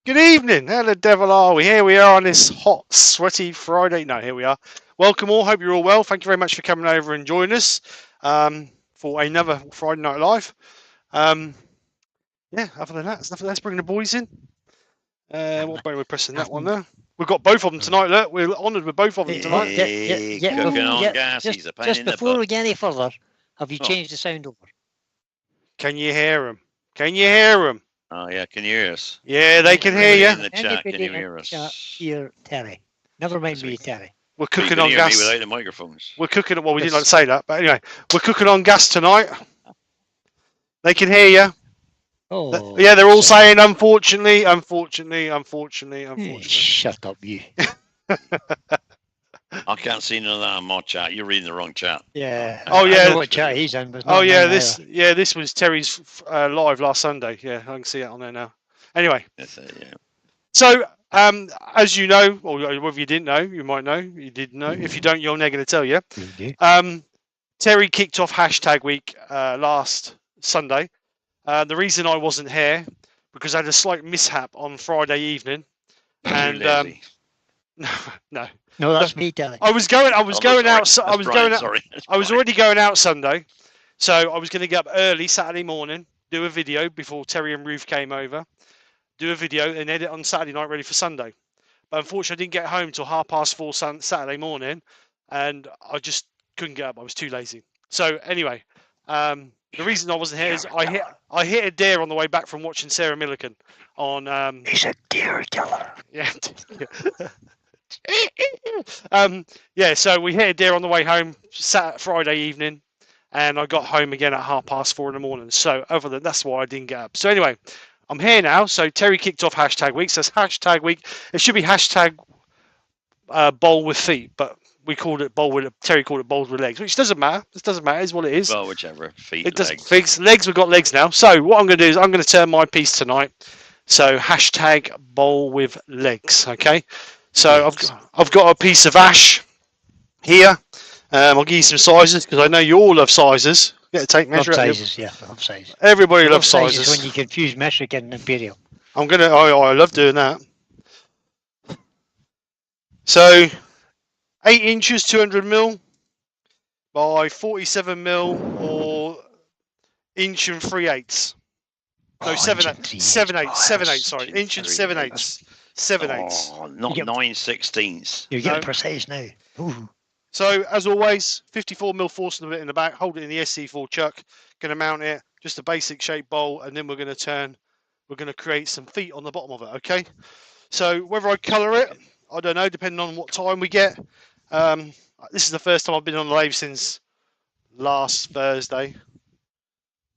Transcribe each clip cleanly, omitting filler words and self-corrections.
Good evening. How the devil are we? Here we are on this hot, sweaty Friday. No, here we are. Welcome all. Hope you're all well. Thank you very much for coming over and joining us for another Friday Night Live. Yeah, other than that, there's nothing. Let's bring the boys in. What button we're pressing that one there? We've got both of them tonight. Look, we're honoured with both of them tonight. Just before we get any further, have you changed the sound over? Can you hear them? Can you hear them? Oh, yeah. Can you hear us? Yeah, they can hear Everybody you. in the chat, can you hear us? Hear Terry. Never mind Yes, me, we- Terry. We're So you cooking can on hear me gas. without the microphones. We're cooking. Well, we didn't like to say that, but anyway, we're cooking on gas tonight. They can hear you. Oh, Yeah, they're all sorry. saying unfortunately, unfortunately, unfortunately, Hey, unfortunately. shut up, you. I can't see none of that on my chat. You're reading the wrong chat. Yeah. Oh, I yeah. know what chat he's in, but it's Oh not yeah, mine this was Terry's live last Sunday. Yeah, I can see it on there now. Anyway, Yes, yeah. so as you know, or whether you didn't know, you might know. You did know. If you don't, you're not going to tell you. either. Terry kicked off hashtag week last Sunday. The reason I wasn't here because I had a slight mishap on Friday evening, and Too lazy. no, No, that's me, Terry. I was going Oh, out. that's I was Brian, going out. sorry. That's I was Brian. already going out Sunday, so I was going to get up early Saturday morning, do a video before Terry and Ruth came over, do a video and edit on Saturday night ready for Sunday. But unfortunately, I didn't get home till 4:30 Saturday morning, and I just couldn't get up. I was too lazy. So anyway, the reason I wasn't here is I hit a deer on the way back from watching Sarah Millican on. He's a deer killer. Yeah. Yeah, so we hit a deer on the way home Friday evening, and I got home again at 4:30 in the morning. So other than that's why I didn't get up. So anyway, I'm here now. So Terry kicked off hashtag week. So it's hashtag week. It should be hashtag bowl with feet, but we called it bowl with Terry called it bowls with legs, which doesn't matter. This doesn't matter. It's what it is. Well, whichever. Feet, It does legs. legs. We've got legs now. So what I'm going to do is I'm going to turn my piece tonight. So hashtag bowl with legs. Okay. So I've got a piece of ash here. I'll give you some sizes because I know you all love sizes. Get a tape measure. Love sizes, yeah, love sizes. Everybody Love loves sizes. when you confuse Michigan and Imperial. I'm gonna. I love doing that. So 8 inches, 200 mil by 47 mil, or inch and 3/8. No, 7/8. Sorry, inch and 7/8. 7/8. Oh, not 9/16. You're getting precise now. Ooh. So as always, 54 mil force in the back. Hold it in the SC4 chuck. Going to mount it, just a basic shape bowl, and then we're going to create some feet on the bottom of it. Okay. So whether I colour it, I don't know, depending on what time we get. This is the first time I've been on the lathe since last Thursday.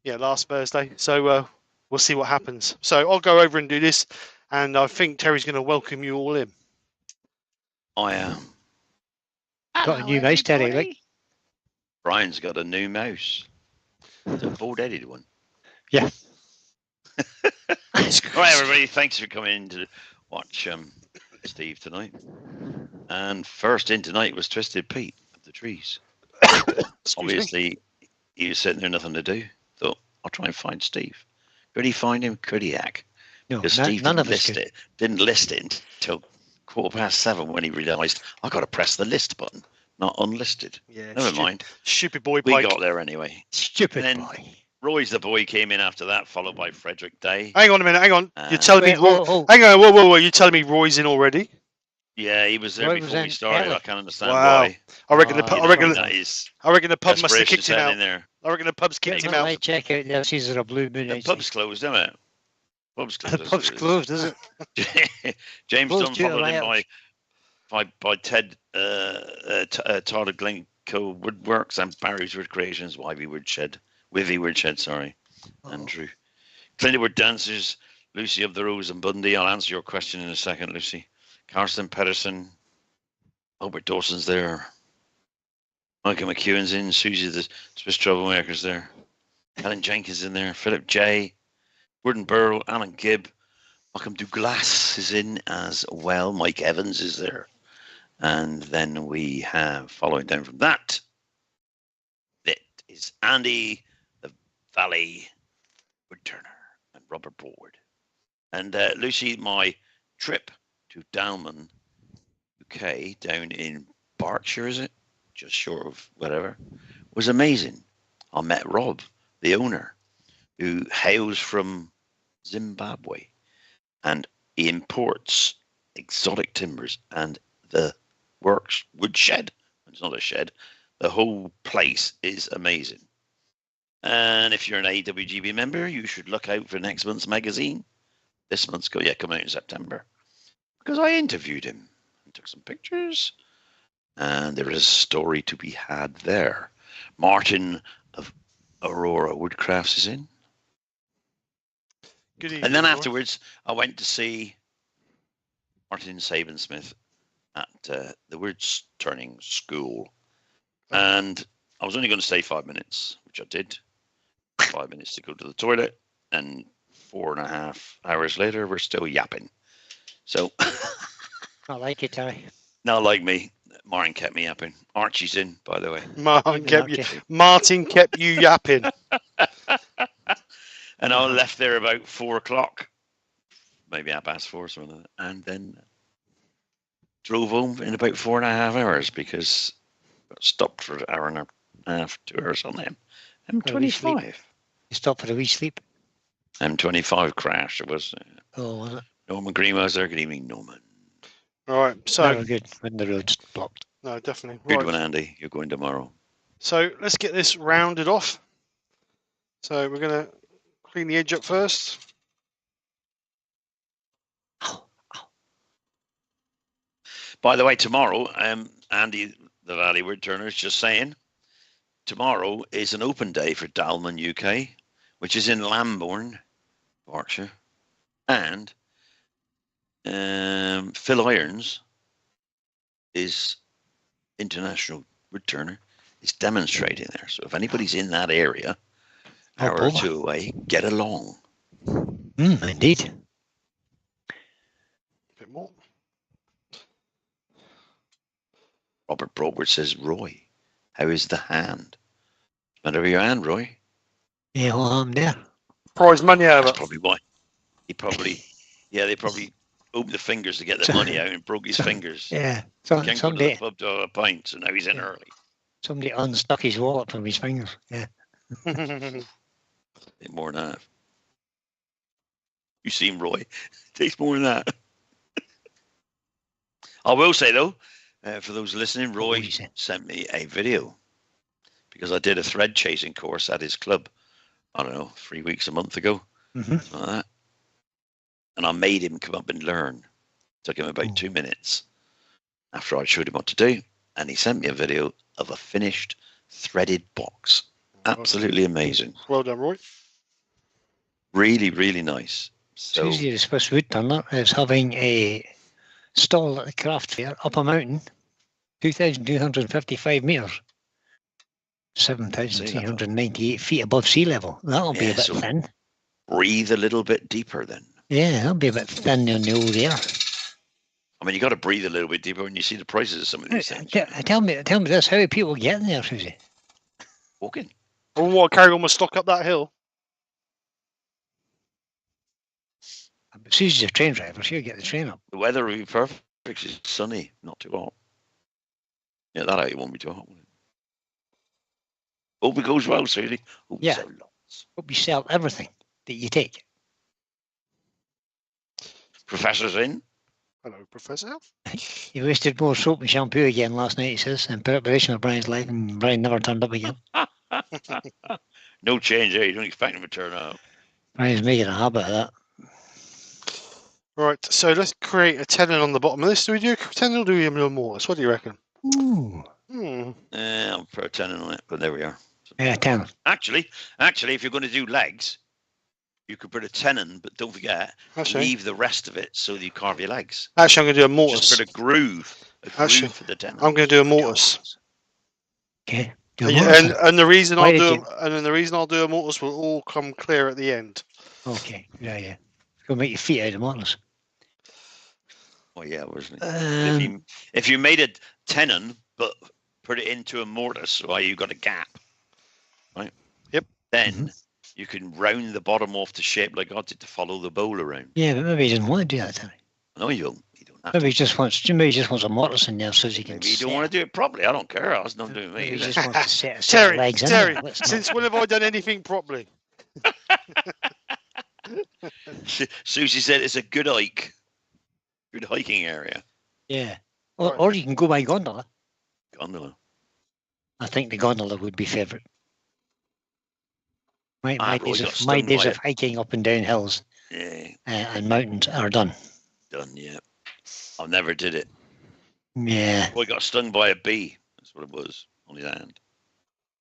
Yeah, last Thursday. So we'll see what happens. So I'll go over and do this, and I think Terry's going to welcome you all in. I am. Got a new mouse, Terry, right? Brian's got a new mouse. It's a board-headed one. Yeah. Right, everybody. Thanks for coming in to watch Steve tonight. And first in tonight was Twisted Pete of the Trees. Obviously, he was sitting there, nothing to do. Thought, I'll try and find Steve. Could he find him? Could he hack? No, Because Steve none didn't of us list it. Didn't list it until 7:15 when he realised I got to press the list button, not unlisted. Yeah. Never mind. Stupid boy. We Pike. got there anyway. Stupid And then boy. Roy's the boy came in after that, followed by Frederick Day. Hang on a minute. Hang on. You're telling me. Wait, oh. Hang on. Whoa. You're telling me Roy's in already? Yeah, he was there Roy was before we in started. early. I can't understand Wow. why. I reckon the pub must have kicked him out. In there. I reckon the pub's kicked him I out. might check out the season of Blue Moon. The pub's closed, isn't it? Pub's closed. The pub's closed, is it? James Closed Dunn due to followed in riots. by Ted Tyler Glencoe Woodworks and Barry's Wood Creations, Wivy Woodshed, sorry, Andrew. Clinderwood Dancers, Lucy of the Rose and Bundy. I'll answer your question in a second, Lucy. Carsten Pedersen, Albert Dawson's there. Michael McEwen's in. Susie the Swiss Troublemaker's there. Helen Jenkins in there. Philip J. Gordon Burrow, Alan Gibb. Malcolm Douglas is in as well. Mike Evans is there. And then we have, following down from that, it is Andy the Valley Woodturner and Robert Broad. And Lucy, my trip to Dalman, UK, down in Berkshire, is it? Just short of whatever, was amazing. I met Rob, the owner, who hails from Zimbabwe, and he imports exotic timbers and the works woodshed. It's not a shed. The whole place is amazing. And if you're an AWGB member, you should look out for next month's magazine. This month's coming out in September. Because I interviewed him and took some pictures. And there is a story to be had there. Martin of Aurora Woodcrafts is in. Good evening. And then Roy. afterwards, I went to see Martin Sabensmith at the Words Turning School. And I was only going to stay 5 minutes, which I did. 5 minutes to go to the toilet. And 4.5 hours later, we're still yapping. So, I like it, Terry. not like me. Martin kept me yapping. Archie's in, by the way. Martin kept you yapping. And I left there about 4 o'clock, maybe 4:30, something like that, and then drove home in about 4.5 hours because I got stopped for an hour and a half, 2 hours on them. M25. You stopped for a wee sleep. M25 crash. It was. Oh, was it? Norman Green was there. Good evening, Norman. All right. So Never good when the road's blocked. no, definitely. Good Right. one, Andy. You're going tomorrow. So let's get this rounded off. So we're gonna clean the edge up first. By the way, tomorrow, Andy, the Valley Word Turner, is just saying, tomorrow is an open day for Dalman UK, which is in Lambourne, Yorkshire, and Phil Irons is international wood turner, is demonstrating there. So if anybody's in that area, Oh, hour or boy. two away, get along. Indeed. A bit more. Robert Broadwood says, Roy, how is the hand? Matter of your hand, Roy? Yeah, well, I'm there. Prize money out of That's it. probably why. They probably opened the fingers to get the money out and broke his fingers. Yeah. Can't go to the Somebody pub to have a pint, so now he's in early. unstuck his wallet from his fingers. Yeah. Take more than that. You seen Roy? Takes more than that. I will say though, for those listening, Roy What did he say? sent me a video because I did a thread chasing course at his club. I don't know, 3 weeks, a month ago, Mm-hmm. something like that. And I made him come up and learn. Took him about Oh. 2 minutes after I showed him what to do, and he sent me a video of a finished threaded box. Absolutely amazing. Well done, Roy. Really, really nice. So Susie, the Swiss wood turner, is having a stall at the craft fair up a mountain, 2,255 metres, 7,398 feet above sea level. That'll be Yeah, a bit so- thin. breathe a little bit deeper then. Yeah, that'll be a bit thin in the old air. I mean, you got to breathe a little bit deeper when you see the prices of some of these things. Tell me this, how are people getting there, Susie? Walking. I wouldn't want to carry all my stock up that hill. Susie's a train driver, she'll get the train up. The weather will be perfect. It's sunny, not too hot. Yeah, that out it won't be too hot. Will it? Hope it goes well, Susie. Hope Yeah. so lots. Hope you sell everything that you take. Professor's in. Hello, Professor. He wasted more soap and shampoo again last night, he says, in preparation of Brian's life, and Brian never turned up again. No change, eh? You don't expect him to turn up. Brian's making a habit of that. Right, so let's create a tenon on the bottom of this. Do we do a tenon or do we do a mortise? What do you reckon? Ooh. I'll put a tenon on it, but there we are. Yeah, 10. Actually, if you're going to do legs, you could put a tenon, but don't forget, Actually, leave the rest of it so you carve your legs. I'm going to do a mortise. Just put a groove Actually, for the tenon. I'm going to do a mortise. Okay. Yeah, and the reason Why I'll did do you- and then the reason I'll do a mortise will all come clear at the end. Okay. Yeah. It's going to make your feet out of mortise. Oh yeah, wasn't it? If you made a tenon but put it into a mortise, so you got a gap, right? Yep. Then you can round the bottom off the shape like I did to follow the bowl around. Yeah, but maybe he doesn't want to do that, Terry. No, you don't. You don't have Maybe to. he just wants a mortise in there so he can Maybe you don't want to do it properly. I don't care. That's not doing Maybe me. he either. just wants to set Terry, legs in Terry, there. Let's not- since when have I done anything properly? Susie said it's a good hike. Good hiking area. Yeah. Right. Or you can go by gondola. Gondola. I think the gondola would be favourite. My Roy got my stung days by of hiking up and down hills Yeah, and mountains are done. done. Yeah, I never did it. Yeah, Roy got stung by a bee. That's what it was on his hand.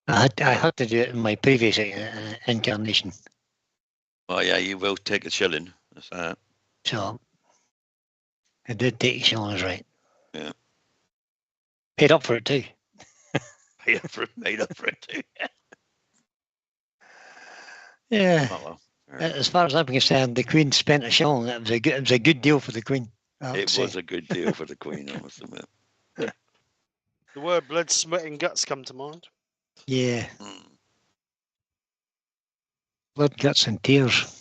I had to do it in my previous incarnation. Oh yeah, you will take a shilling. That's that. So I did take a shilling, right? Yeah. Paid up for it too. Made up for it too. Yeah. Oh well. As far as I'm concerned, the Queen spent a shilling. It was a good deal for the Queen. It was a good deal for the Queen, I must admit. The word blood, sweat, and guts come to mind. Yeah. Mm. Blood, guts, and tears.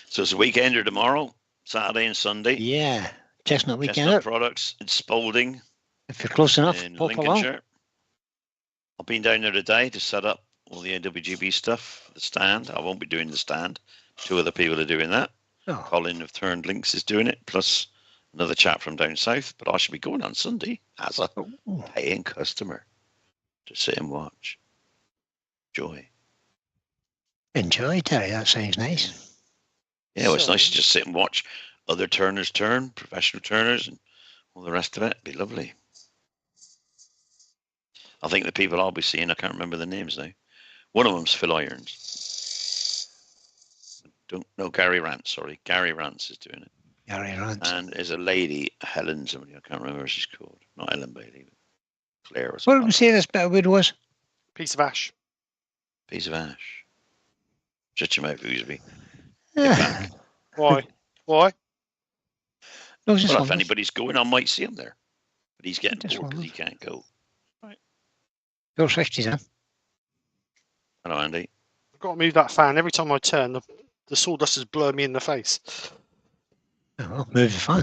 So it's a weekender tomorrow, Saturday and Sunday. Yeah. Chestnut weekend. Chestnut Products in Spalding. If you're close enough, In pop along. Lincolnshire. I've been down there today to set up all the AWGB stuff, the stand. I won't be doing the stand. 2 other people are doing that. Oh. Colin of Turned Links is doing it, plus another chap from down south. But I should be going on Sunday as a paying customer to sit and watch. Joy. Enjoy, Terry. That sounds nice. Yeah, well, it's nice to just sit and watch other turners turn, professional turners, and all the rest of it. It'd be lovely. I think the people I'll be seeing, I can't remember the names now. One of them's Phil Irons. No, Gary Rance, sorry. Gary Rance is doing it. Gary Rance. And there's a lady, Helen somebody, I can't remember what she's called. Not Ellen Bailey, but Claire or something. What did we say this bit of wood was? Piece of ash. Piece of ash. Shut your mouth, Oosby. Ah. Why? Why? No, it's just Well, if one. anybody's going, I might see him there. But he's getting Just bored because one. he can't go. Your 60s, huh? Hello, Andy. I've got to move that fan. Every time I turn, the sawdust is blowing me in the face. Oh, well, move the fan.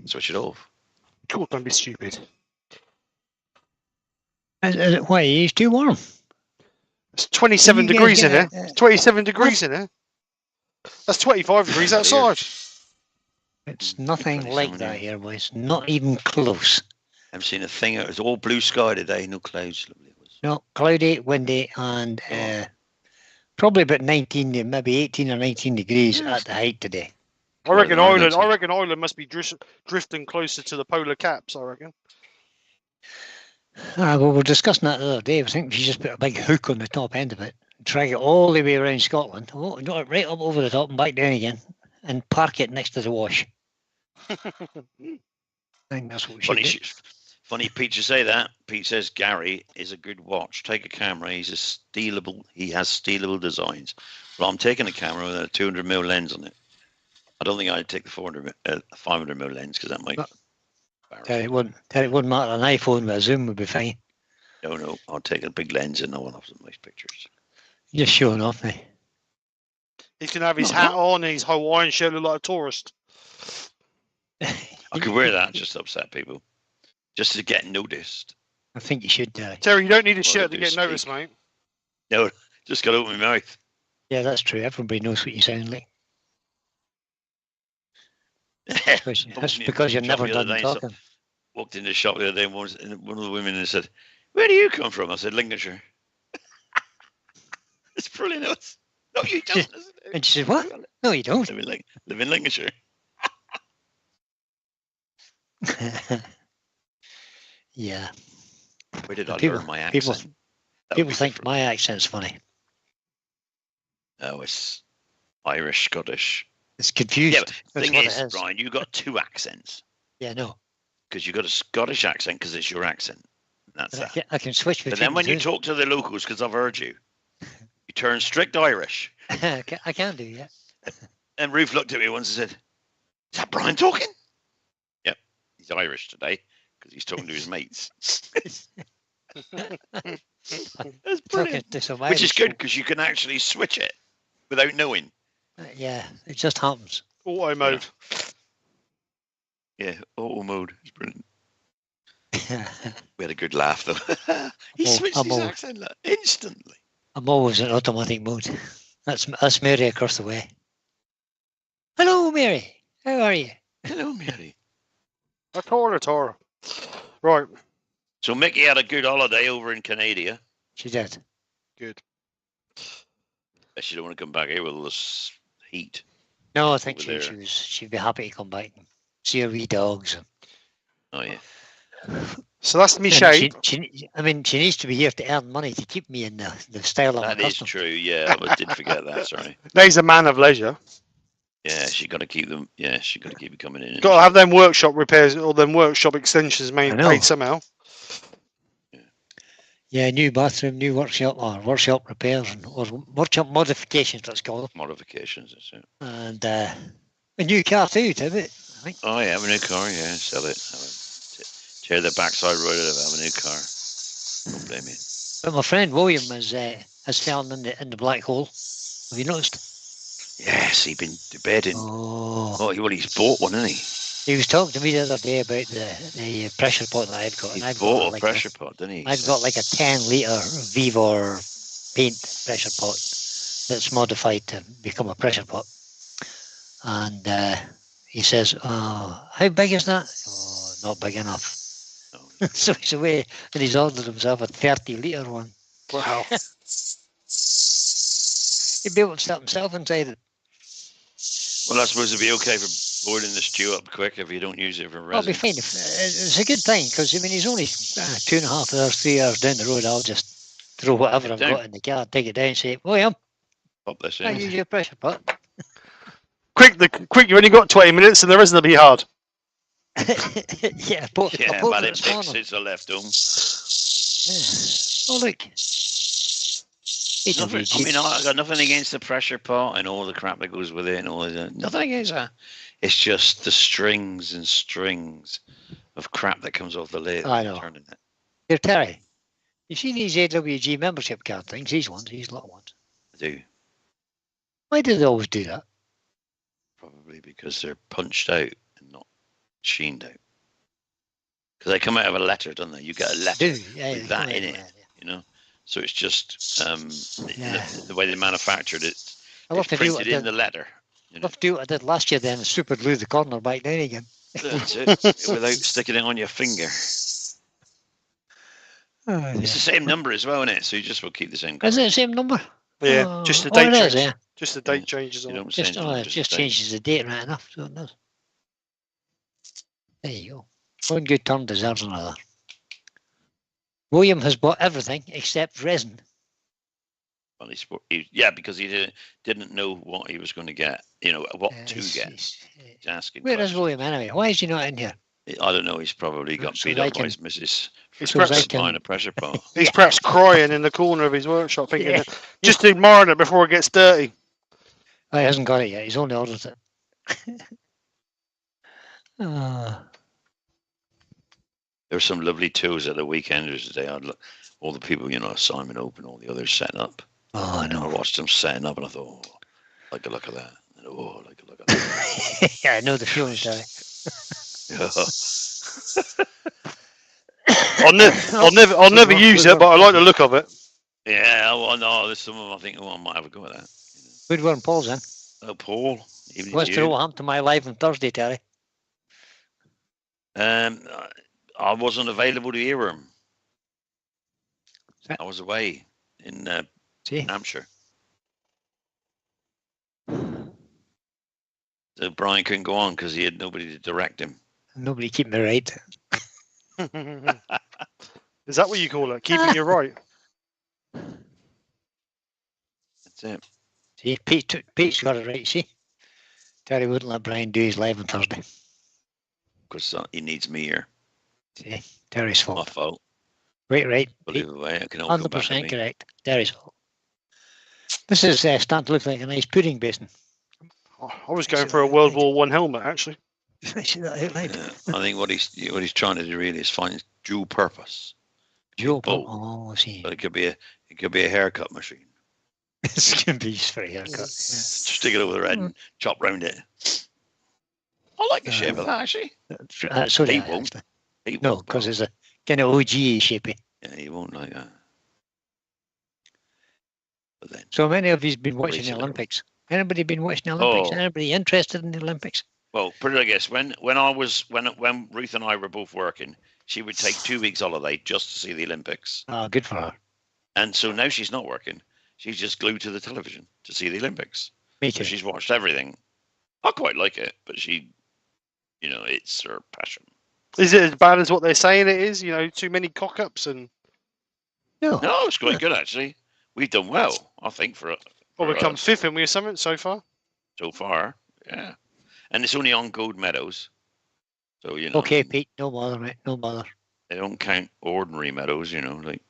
Switch it off. God, don't be stupid. Is it why? It's too warm. It's 27 You guys degrees in get here. It's 27 degrees in here. That's 25 degrees outside. It's nothing 27 like that here, boys. Not even close. I've seen a thing. It was all blue sky today, no clouds. Lovely it was. No, cloudy, windy, and probably about 19, maybe 18 or 19 degrees at the height today. I reckon Well, Ireland. I reckon Ireland must be drifting closer to the polar caps. I reckon. Well, we were discussing that the other day. I think we should just put a big hook on the top end of it, drag it all the way around Scotland, right up over the top and back down again, and park it next to the wash. I think that's what we should do. Funny, Pete, you say that. Pete says Gary is a good watch. Take a camera. He has stealable designs. Well, I'm taking a camera with a 200mm lens on it. I don't think I'd take the 500mm lens because that might. It wouldn't matter. An iPhone with a zoom would be fine. No, I'll take a big lens and I want to have some nice pictures. Just showing off, eh? He's gonna have his hat on and his Hawaiian shirt, look like a tourist. I could wear that just to upset people, just to get noticed. I think you should, Terry, you don't need a shirt I to do get noticed, speak. mate. No, just got to open my mouth. Yeah, that's true. Everybody knows what you sound like. That's because you're never done talking. Walked in the shop the other day, and one of the women said, "Where do you come from?" I said, "Lincolnshire." It's brilliant. No, you don't. And she said, "What? No, you don't." Live in Lincolnshire. Yeah. Where did I learn my accent? People think my accent's funny. No, it's Irish, Scottish. It's confused. Yeah, but the thing is, Brian, you got 2 accents. Yeah, no. Because you got a Scottish accent because it's your accent. That's that. I can switch between. But then when you talk to the locals, because I've heard you, you turn strict Irish. I can do, yeah. And Ruth looked at me once and said, "Is that Brian talking?" Yep, he's Irish today because he's talking to his mates. That's brilliant. Which is good because you can actually switch it without knowing. Yeah, it just happens. Auto mode. Yeah, auto mode. It's brilliant. We had a good laugh though. He switched his accent instantly. I'm always in automatic mode. That's Mary across the way. Hello, Mary. How are you? Hello, Mary. A Torah. Right. So Mickey had a good holiday over in Canada. She did. Good. She don't want to come back here with all this heat. No, I think Over there. she'd be happy to come back and see her wee dogs. Oh yeah. So that's me And shape. she needs to be here to earn money to keep me in the style I'm That is accustomed. true. Yeah, I did forget that. Sorry. Now he's a man of leisure. Yeah, she got to keep them. Yeah, she got to keep it coming in. Got to have them workshop repairs or them workshop extensions I know. made somehow. Yeah, new bathroom, new workshop, or workshop repairs, or workshop modifications, let's call them. Modifications. That's it. And a new car too, to it, I think. Oh yeah, have a new car. Yeah, sell it. Tear the backside right out of it. Have a new car. Don't blame me. But my friend William has fallen in the black hole. Have you noticed? Yes, he's been debating. Oh, Well, he's bought one, hasn't he? he was talking to me the other day about the pressure pot that I've got. He and I've bought got a like pressure pot, didn't he? I've got like a 10-litre Vivor paint pressure pot that's modified to become a pressure pot. And he says, how big is that? Oh, not big enough. No. So he's away and he's ordered himself a 30-litre one. Wow. He'd be able to start himself inside it. Well, I suppose it'd be okay for boiling the stew up quick if you don't use it for I'll be resin. fine. It's a good thing because I mean he's only 2.5 hours, 3 hours down the road. I'll just throw whatever I've Down. got in the car, take it down, and say, William, Pop this I in. use your pressure pot. Quick, you only got 20 minutes and the rest of it be hard. Yeah, I bought Yeah, it but it this fixed morning. since I left home. Yeah. Oh look. Nothing, I mean, I got nothing against the pressure pot and all the crap that goes with it and all that. Nothing against that. It's just the strings and strings of crap that comes off the lid. I know. Turning it. Here, Terry, you see these AWG membership card things? These little ones. I do. Why do they always do that? Probably because they're punched out and not sheened out. Because they come out of a letter, don't they? You get a letter Yeah, with that in it, you know. So it's just Yeah. the way they manufactured it. I'll It's have to do what printed I in did. the letter. You I'll know? have to do what I did last year then, and super glue the corner back down again. That's it. Without sticking it on your finger. Oh, It's the same number as well, isn't it? So you just will keep the same card. Is it the same number? Yeah, Oh, just the oh, date it is, change. yeah. Just the date changes You on it. don't Just, change the it numbers, just the date. changes the date right enough, so it does. There you go. One good turn deserves another. William has bought everything except resin. Well, yeah, because he didn't know what he was going to get. You know what to get. He's asking. Where is questions. William anyway? Why is he not in here? I don't know. He's probably got So beat they up by can- his missus He's for perhaps- buying a pressure pot. He's perhaps crying in the corner of his workshop, thinking, Yeah. just admiring it before it gets dirty. Oh, he hasn't got it yet. He's only ordered it. Ah. There were some lovely tours at the weekenders today. All the people, you know, Simon Open, all the others setting up. Oh, I no. watched them setting up, and I thought, oh, like a look at that. And, oh, like a look at that. Yeah, I know the feeling, Terry. I'll never use it, but I like the look of it. Yeah, well, no, there's some of them I think, oh, I might have a go at that. Good one, Paul's in. Oh, Paul, evening What's to the you. Roehampton My Live on Thursday, Terry? I wasn't available to hear him. That- I was away in See? Hampshire. So Brian couldn't go on because he had nobody to direct him. Nobody keep me right. Is that what you call it? Keeping you right? That's it. See, Pete's got it right, see? Terry wouldn't let Brian do his live on Thursday. Because he needs me here. See, Terry's My fault. fault. Right. Believe Pete, it way, it can all come back to 100% me. correct. Terry's fault. This is starting to look like a nice pudding basin. I was going for a World War I helmet, actually. I see that out loud. Yeah, I think what he's trying to do really is find dual purpose. Joe, both. oh, I see. But it could be a haircut machine. It's going to be used for a haircut. Yeah. Stick it over the head and chop round it. I like the shape of that actually. So He do I, won't. actually. He No, won't, because though. it's a kind of OG shapey. Yeah, he won't like that. But then, So many of you've been watching the Basically. Olympics. Anybody been watching the Olympics? Oh. Anybody interested in the Olympics? well, put it like this: when Ruth and I were both working, she would take 2 weeks holiday just to see the Olympics. Oh, good for her. And so now she's not working. She's just glued to the television to see the Olympics. Me So too. she's watched everything. I quite like it, but she, it's her passion. Is it as bad as what they're saying it is? Too many cock-ups and... No. No, it's quite good, actually. We've done well, I think, for Well, we come us fifth, and we something so far. so far. Yeah. And it's only on Gold Meadows. So, Okay, Pete, no bother, mate. No bother. They don't count ordinary meadows, like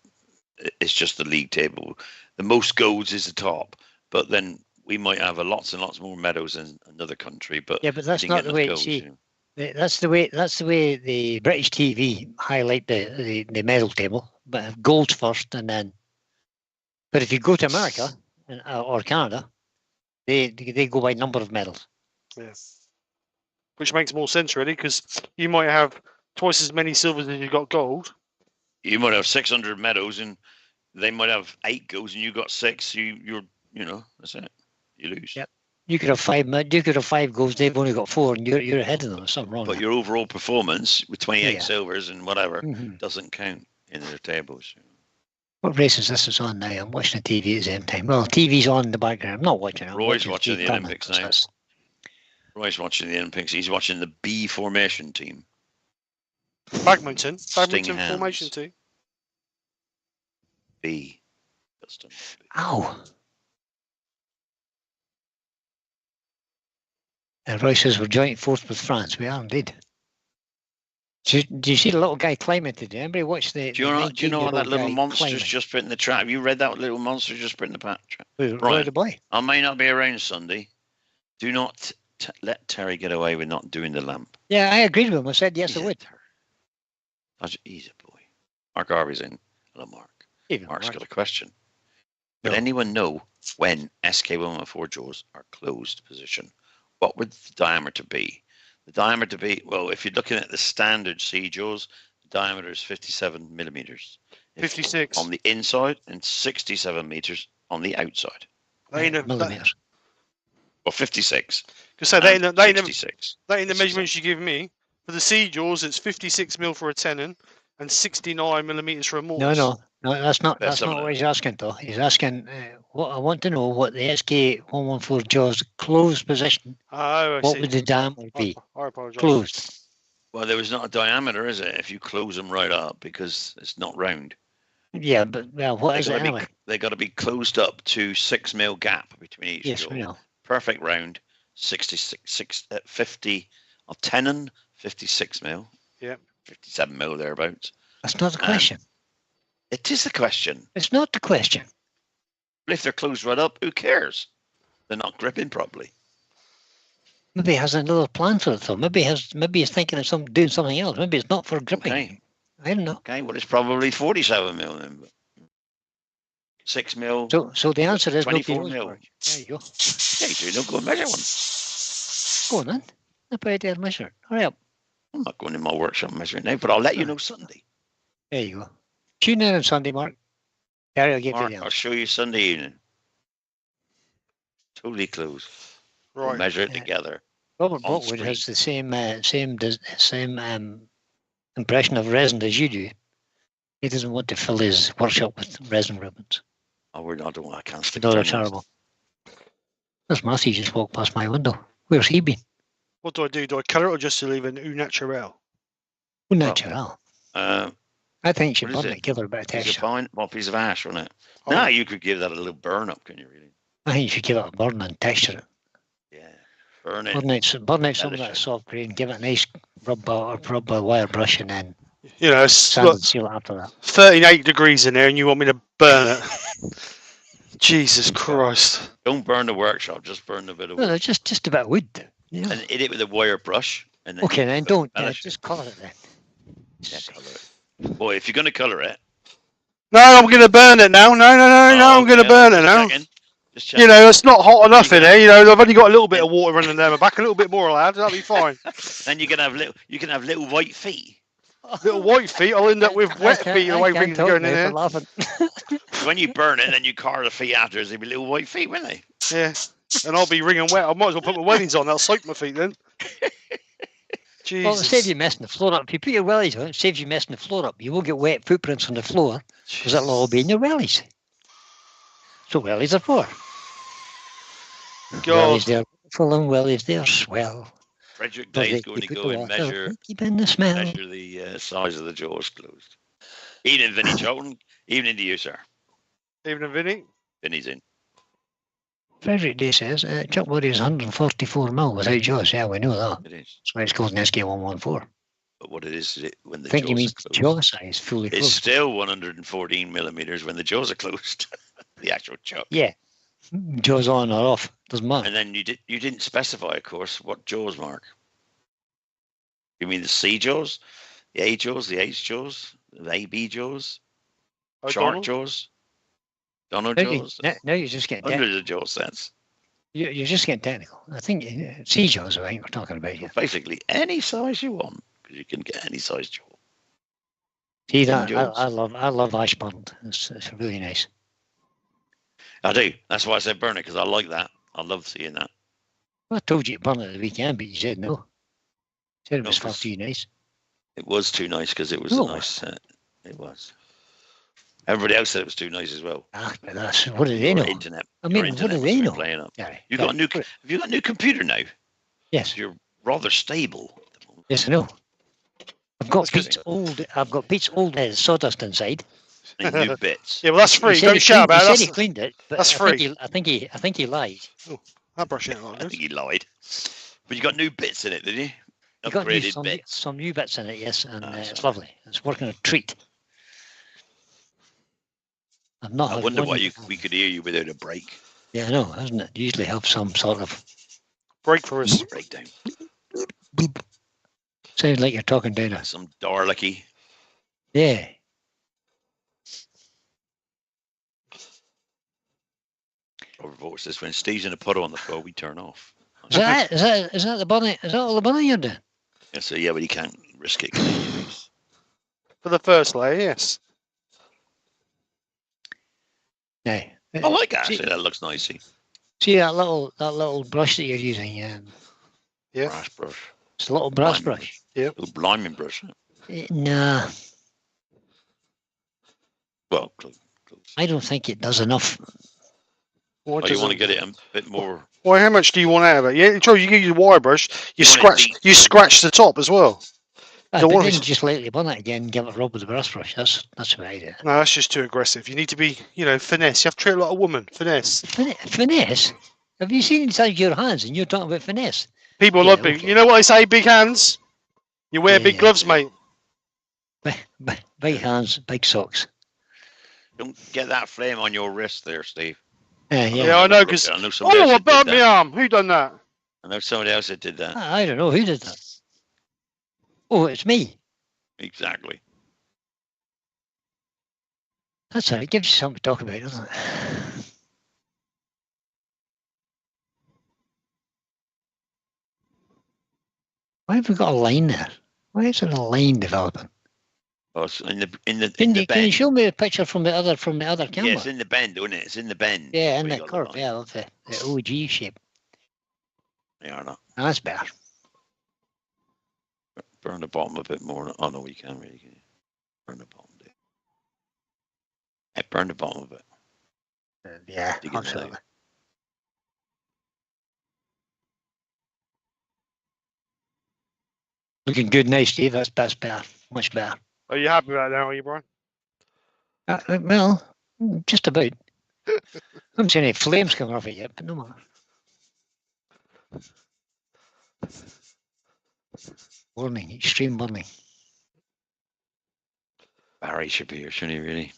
it's just the league table. The most golds is the top, but then we might have lots and lots more meadows in another country. But yeah, but that's not the way. That's the way the British TV highlight the medal table. But gold's first, and then. But if you go to America or Canada, they go by number of medals. Yes. Which makes more sense, really, because you might have twice as many silvers as you got gold. You might have 600 medals, and they might have 8 golds, and you got 6. You're that's it. You lose. Yep. You could have 5. You could have 5 golds. They've only got 4, and you're ahead of them. There's something wrong. But your overall performance with 28 Yeah. silvers and whatever doesn't count in their tables. What race is this on now? I'm watching the TV at the same time. Well, TV's on in the background. I'm not watching it. Roy's watching the Olympics now. Roy's watching the Olympics. He's watching the B formation team. Badminton Sting formation hands. team. B. Ow. And Roy says we're joint fourth with France. We are indeed. Do you see the little guy climbing today? Anybody watch the? Do you know what that little monster's just put in the trap? Have you read that little monster just put in the trap? Right, the boy. I may not be around Sunday. Do not let Terry get away with not doing the lamp. Yeah, I agreed with him. I said yes, I would. He's a boy. Mark Harvey's in. Hello, Mark. Mark's got a question. Would anyone know when SK114 jaws are closed position? What would the diameter be? The diameter be, well, if you're looking at the standard sea jaws, the diameter is 57 millimeters. 56 on the inside and 67 meters on the outside. Millimeters. Or 56. Because so they in the 66. measurements you give me for the sea jaws, it's 56 mil for a tenon and 69 millimeters for a mortise. No, that's not what he's asking though. He's asking what I want to know what the SK114 jaws closed position. Oh, what would the diameter be? I apologize. Closed. Well, there was not a diameter, is it? If you close them right up, because it's not round. Yeah, but what is it anyway? They got to be closed up to 6 mil gap between each. Yes, jaw. we know. Perfect round, 50 of tenon, 56 mil. Yeah. 57 mil thereabouts. That's not the question. It is the question. It's not the question. But if they're closed right up, who cares? They're not gripping properly. Maybe he has another plan for it though. Maybe he's thinking of doing something else. Maybe it's not for gripping. Okay. I don't know. Okay, well, it's probably 47 mil then. But 6 mil. So the answer is 24 nobody knows. mil. There you go. Yeah, you don't go and measure one. Go on then. I'll put it there and measure it. Hurry up. I'm not going in my workshop and measuring now, but I'll let you know Sunday. There you go. Tune in on Sunday, Mark. Gary will give Mark, you the I'll answer. show you Sunday evening. Totally closed. Right. We'll measure it together. Robert on Boltwood screen. has the same impression of resin as you do. He doesn't want to fill his workshop with resin ribbons. Oh, I can't stick No, they're down terrible. This Matthew just walked past my window. Where's he been? What do I do? Do I colour it or just leave an au naturel? Oh, natural. I think you should what is burn it? it, give it a bit of Piece of texture. pine, well, piece of ash, wasn't it? Oh. No, you could give that a little burn up, can you really? I think you should give it a burn and texture it. Yeah, burn it. Burn out some of that Relish it. soft green, give it a nice rub by a wire brush and then It's sand and seal it after that. 38 degrees in there and you want me to burn it? Jesus Christ. Don't burn the workshop, just burn the bit of wood. No, just a bit of wood. Yeah. And hit it with a wire brush. And then Okay, then don't. relish it. Just colour it then. Yeah, colour it. Boy, if you're going to colour it. No, I'm going to burn it now. No, I'm going to okay, burn it now. Just checking. It's not hot enough in there. I've only got a little bit of water running down my back. A little bit more, lad. That'll be fine. Then you can have little white feet. Little white feet. I'll end up with wet feet the way things are going in there. Laughing. When you burn it, and then you carve the feet afterwards, they'll be little white feet, won't they? Yeah. And I'll be wringing wet. I might as well put my weddings on. That'll soak my feet then. Well, it saves Jesus. you messing the floor up. If you put your wellies on, it saves you messing the floor up. You won't get wet footprints on the floor because that'll all be in your wellies. So wellies are for. God. Wellies there, full and wellies there, swell. Frederick But Day's they going to put go the and water, measure keep in the smell. the size of the jaws closed. Evening, Vinny Charlton. Evening to you, sir. Evening, Vinny. Vinny's in. Frederick Day says Chuck Murray is 144 mil without jaws. Yeah, we know that. It is. That's why it's called an SK114. But what it is when the I think he jaws means are closed. jaw size fully It's closed. still 114 millimeters when the jaws are closed. The actual chuck. Yeah, jaws on or off doesn't matter. And then you didn't specify, of course, what jaws, Mark. You mean the C jaws, the A jaws, the H jaws, the AB jaws, shark jaws, Donald jaws? Now you're just getting Hundreds of jaw sets. You're just getting technical. I think sea jaws, I think we're talking about here. Basically, any size you want, because you can get any size jaw. See that? I love Ashburn. It's really nice. I do. That's why I said burn it, because I like that. I love seeing that. Well, I told you to burn it at the weekend, but you said no. You said it No, was far 'cause too nice. It was too nice because it was No. a nice. It was. Everybody else said it was too nice as well. Ah, but that's what do they know? Internet. I mean, what do they know? Playing up. Yeah, You got a new. Have you got a new computer now? Yes. You're rather stable. Yes, I know. I've got That's Pete's old. I've got Pete's old sawdust inside. And new bits. Yeah, well, that's free. He said Don't he shout cleaned- about He it. said he cleaned it, but that's free. I think he lied. I'll brush it I like think this. he lied. But you got new bits in it, did you? You got Upgraded bits. some new bits in it, yes, and That's it's all lovely. It's working a treat. I've not. I had wonder one- why we could hear you without a break. Yeah, I know, hasn't it? You usually have some sort of Break for us. Breakdown. sound like you're talking down a. Some Darlicky. Yeah. Or voice this when Steve's in a puddle on the floor, we turn off. Is that the bunny? Is that all the bunny you're doing? Yeah, so yeah, but he can't risk it. Can he? For the first layer, yes. No. I like that. Actually, that looks nicey. See that little brush that you're using? Yeah. Brass brush. It's a little brass Blimey. brush. Little blimey brush. Nah, Well, close. I don't think it does enough. What Oh, you does want to it- get it a bit more. Well, how much do you want out of it? Yeah, Joe, you get your wire brush. You You want it deep. scratch the top as well. But Don't then worry. just lightly burn it again and give it a rub with the brass brush. That's what I do. No, that's just too aggressive. You need to be, finesse. You have to treat it like a woman. Finesse. Finesse? Have you seen inside your hands and you're talking about finesse? People Yeah, love big. okay. You know what they say? Big hands. You wear big Yeah. gloves, mate. Big hands, big socks. Don't get that flame on your wrist there, Steve. Yeah. Yeah, I know, 'cause- I know somebody Oh, else I that did burnt my that. arm. Who done that? I know somebody else that did that. I don't know who did that. Oh, it's me. Exactly. That's all right. It gives you something to talk about, doesn't it? Why have we got a line there? Why is there a line developing? Oh, it's in the Can you bend. show me a picture from the other Yeah, camera? it's in the bend, isn't it? It's in the bend. Yeah, in Where that you got the curve. line. Yeah, of the OG shape. They are not. That's better. Burn the bottom a bit more. Oh no, we can really. Can you? Burn the bottom. There. Yeah, burn the bottom a bit. Yeah, Dig it down. absolutely. Looking good, nice, Steve. That's better. Much better. Are you happy with that now, are you, Brian? Well, just about. I haven't seen any flames coming off it yet, but no matter. Burning, extreme burning. Barry should be here, shouldn't he? Really?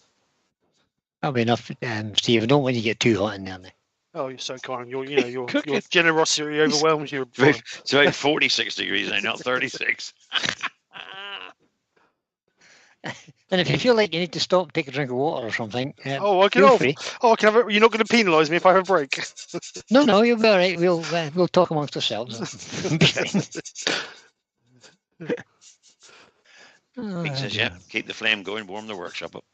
That'll be enough, Steve. I don't want you to get too hot in there now. Oh, you're so kind. Your Cooking. generosity overwhelms you. Brian. It's about 46 degrees now, not 36. And if you feel like you need to stop, take a drink of water or something, Oh, I can. feel Oh, free. I can have it. You're not going to penalise me if I have a break. No, you'll be all right. We'll talk amongst ourselves. Be fine. Oh, He says, dear. yeah, keep the flame going, warm the workshop up.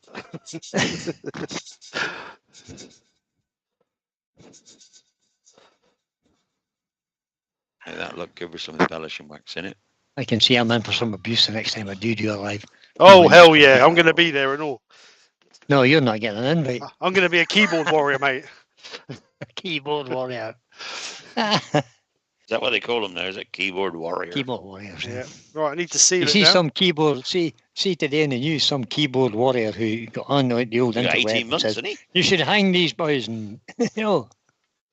How that look? Give her some embellishing wax in it. I can see I'm in for some abuse the next time I do a live. Oh, No, hell yeah. I'm going to be there and all. No, you're not getting an invite. I'm going to be a keyboard warrior, mate. Keyboard warrior. Is that what they call them now? Is it keyboard warrior? Keyboard warriors. Yeah. Right, I need to seal You it see now. some keyboard. See today in the news some keyboard warrior who got on the old He got interweb 18 and months, says, isn't he? "You should hang these boys and go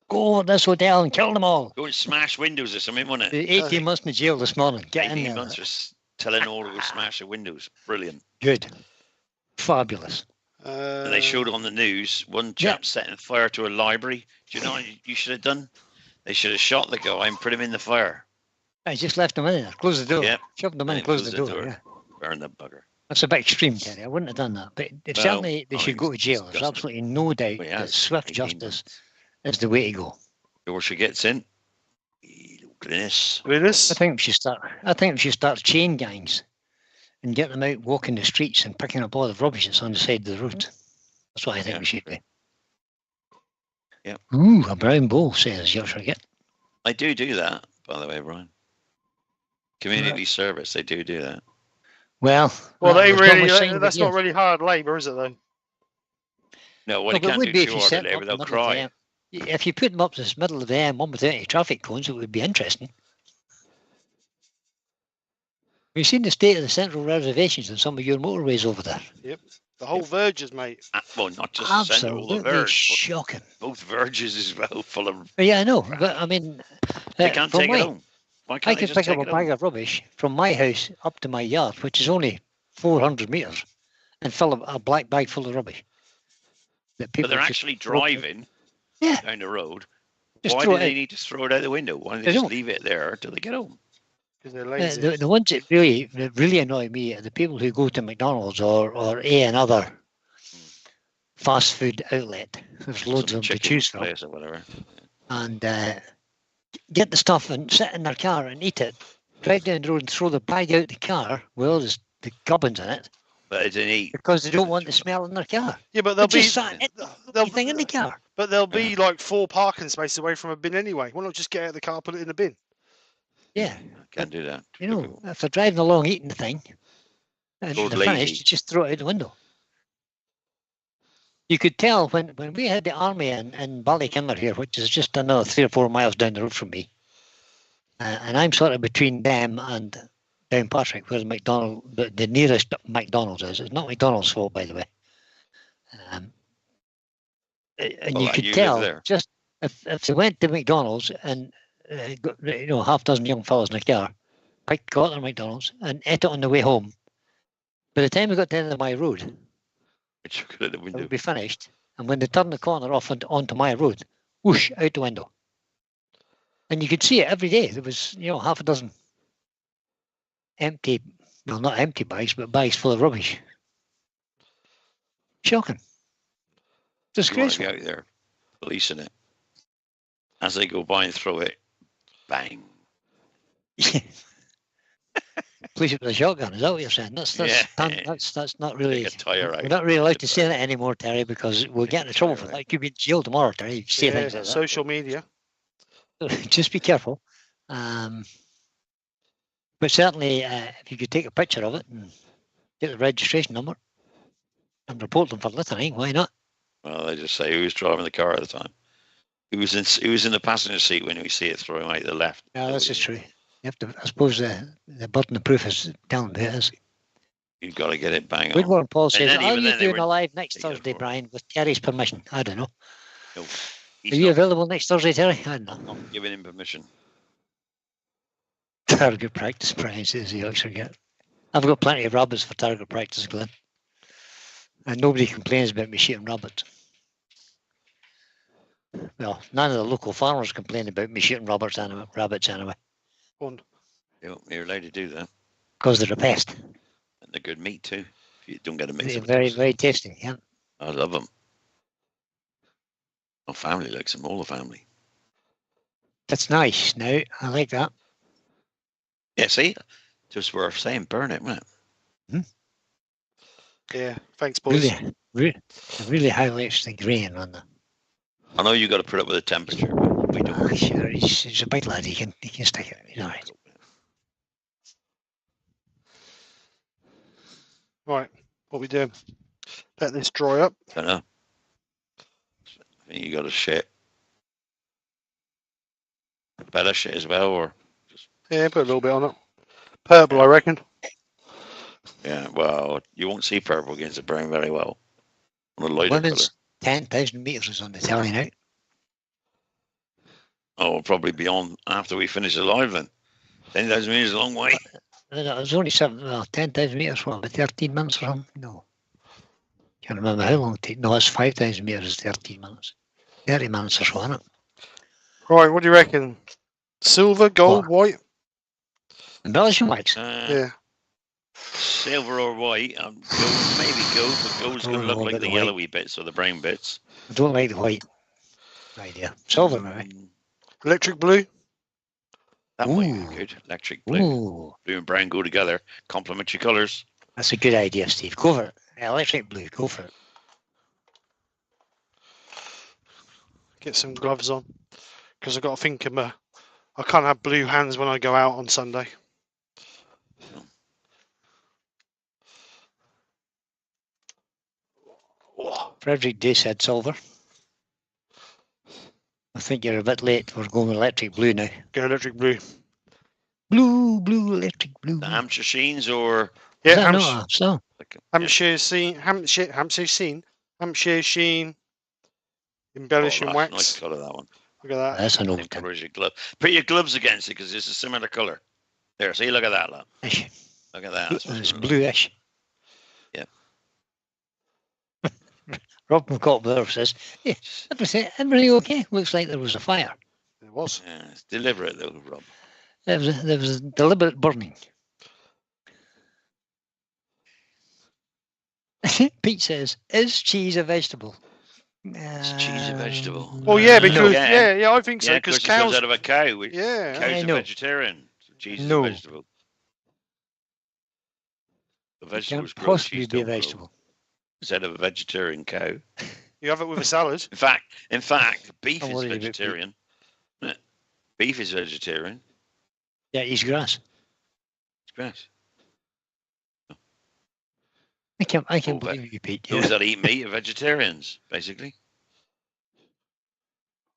over this hotel and kill them all." Go and smash windows or something, wasn't it? 18 months in the jail this morning. Get in 18 there. months for telling all to go smash the windows. Brilliant. Good. Fabulous. And they showed on the news one chap setting fire to a library. Do you know what you should have done? They should have shot the guy and put him in the fire. I just left them in there. Close the door. Yep. Shoved them in and closed the door. Yeah. Burn the bugger. That's a bit extreme, Terry. I wouldn't have done that. But certainly they should go to jail. There's absolutely no doubt that swift justice is the way to go. Yorkshire gets in. Glynis. Glynis? I think we should start chain gangs and get them out walking the streets and picking up all the rubbish that's on the side of the road. That's what I think we should do. Yeah. Ooh, a brown bowl, says Yorkshire Git. I do that, by the way, Brian. Community service, they do that. Well, they really. That's not really hard labour, is it? Though. No, what you can't do too hard labour, they'll cry. If you put them up this middle of the M1 without any traffic cones, it would be interesting. We've seen the state of the central reservations on some of your motorways over there. Yep, the whole verges, mate. Well, not just the centre, all the verge. Shocking. Both verges as well, full of. Yeah, I know, but I mean, they can't take it home. Why can't I can pick up a bag of rubbish from my house up to my yard, which is only 400 metres, and fill a black bag full of rubbish. But they're actually driving down the road. Why do they need to throw it out the window? Why don't they just leave it there until they get home? Because they're lazy. The ones that really annoy me are the people who go to McDonald's or another fast food outlet. There's loads of them to choose from. Or whatever. And get the stuff and sit in their car and eat it. Drive down the road and throw the bag out the car with all the gubbins in it. But it didn't eat. Because they don't want the smell in their car. Yeah, but they'll be anything in the car. But they'll be like 4 parking spaces away from a bin anyway. Why not just get out of the car, put it in the bin? Yeah. Can't do that. You know, if they're driving along eating the thing, and they're finished, you just throw it out the window. You could tell when we had the army in Ballykinler here, which is just another 3 or 4 miles down the road from me, and I'm sort of between them and Downpatrick, where the nearest McDonald's is. It's not McDonald's fault, by the way. And you could tell just if they went to McDonald's and half a dozen young fellas in a car, got their McDonald's and ate it on the way home. By the time we got to the end of my road, it would be finished. And when they turned the corner off onto my road, whoosh, out the window. And you could see it every day. There was, half a dozen empty, well, not empty bags, but bags full of rubbish. Shocking. Disgraceful. You want to go out there, policing it. As they go by and throw it, bang. Police it with a shotgun, is that what you're saying? That's not really. We're not really allowed to say that anymore, Terry, because we'll get into trouble for that. You could be in jail tomorrow, Terry. If you say things like that. Social media. Just be careful. But certainly, if you could take a picture of it and get the registration number and report them for littering, why not? Well, they just say who was driving the car at the time. He was in the passenger seat when we see it throwing out the left. Yeah, that's just true. You have to. I suppose the burden of proof is telling who it is. You've got to get it bang on. Woodward Paul says, "Are you doing a live next Thursday, Brian, with Terry's permission?" I don't know. No. Are you available next Thursday, Terry? I don't know. I'm not giving him permission. Target practice, Brian says the Yorkshire Git. I've got plenty of rabbits for target practice, Glenn. And nobody complains about me shooting rabbits. Well, none of the local farmers complain about me shooting rabbits anyway. You're allowed to do that. Because they're a pest. And they're good meat too. If you don't get a mix. They're very, very tasty, yeah. I love them. My family likes them, all the family. That's nice. Now, I like that. Yeah, see? Just worth saying, burn it, wouldn't it? Yeah, thanks, boys. Really highlights the grain on the. I know you got to put up with the temperature, but we don't. Sure, he's a big lad. He can stick it. He's all right. Right, what we doing? Let this dry up. Don't know. I think you got a shit. Better shit as well, or Yeah, put a little bit on it. Purple, I reckon. yeah. Well, you won't see purple against the brown very well. On a lighter colour. Women's 10,000 metres is on the telly now. Oh, we'll probably be on after we finish the live then. 10,000 metres is a long way. It was only 10,000 metres for about 13 minutes or something. No. Can't remember how long it takes. No, it's 5,000 metres is 13 minutes. 30 minutes or so, isn't it? Right, what do you reckon? Silver, gold, white? Embellishing wax. Yeah. Silver or white. Gold, maybe gold, but gold's going to look like the yellowy bits or the brown bits. I don't like the white. Idea. Silver, maybe. Electric blue? That might be good. Electric blue. Ooh. Blue and brown go together. Complementary colours. That's a good idea, Steve. Go for it. Electric blue. Go for it. Get some gloves on. Because I've got to think I can't have blue hands when I go out on Sunday. Frederick Day said silver. I think you're a bit late. We're going with electric blue now. Go electric blue. Blue, electric blue. The Hampshire Sheens or Yeah, Hampshire. Hampshire Sheen. Embellishing that's wax. Nice colour, that one. Look at that. That's an Same old colour as your glove. Put your gloves against it because it's a similar colour. There, see, look at that, look. Look at that. That's what It's it's bluish. Yeah. Rob McCall says, yeah, everybody okay? Looks like there was a fire. It was. Yeah, it's deliberate though, Rob. There was a deliberate burning. Pete says, is cheese a vegetable? Is cheese a vegetable? Well, yeah, because No. yeah, I think so. Yeah, Because it comes cows. out of a cow. Which Yeah. Cows are No. vegetarian. So cheese is No. a vegetable. The It vegetables can't grow, possibly cheese be a don't grow. vegetable. Instead of a vegetarian cow. You have it with a salad. In fact, beef I'm is worried about vegetarian. Beef is vegetarian. Yeah, eats grass. It's grass. I can't Oh, believe you, Pete. Those Yeah. that eat meat are vegetarians, basically.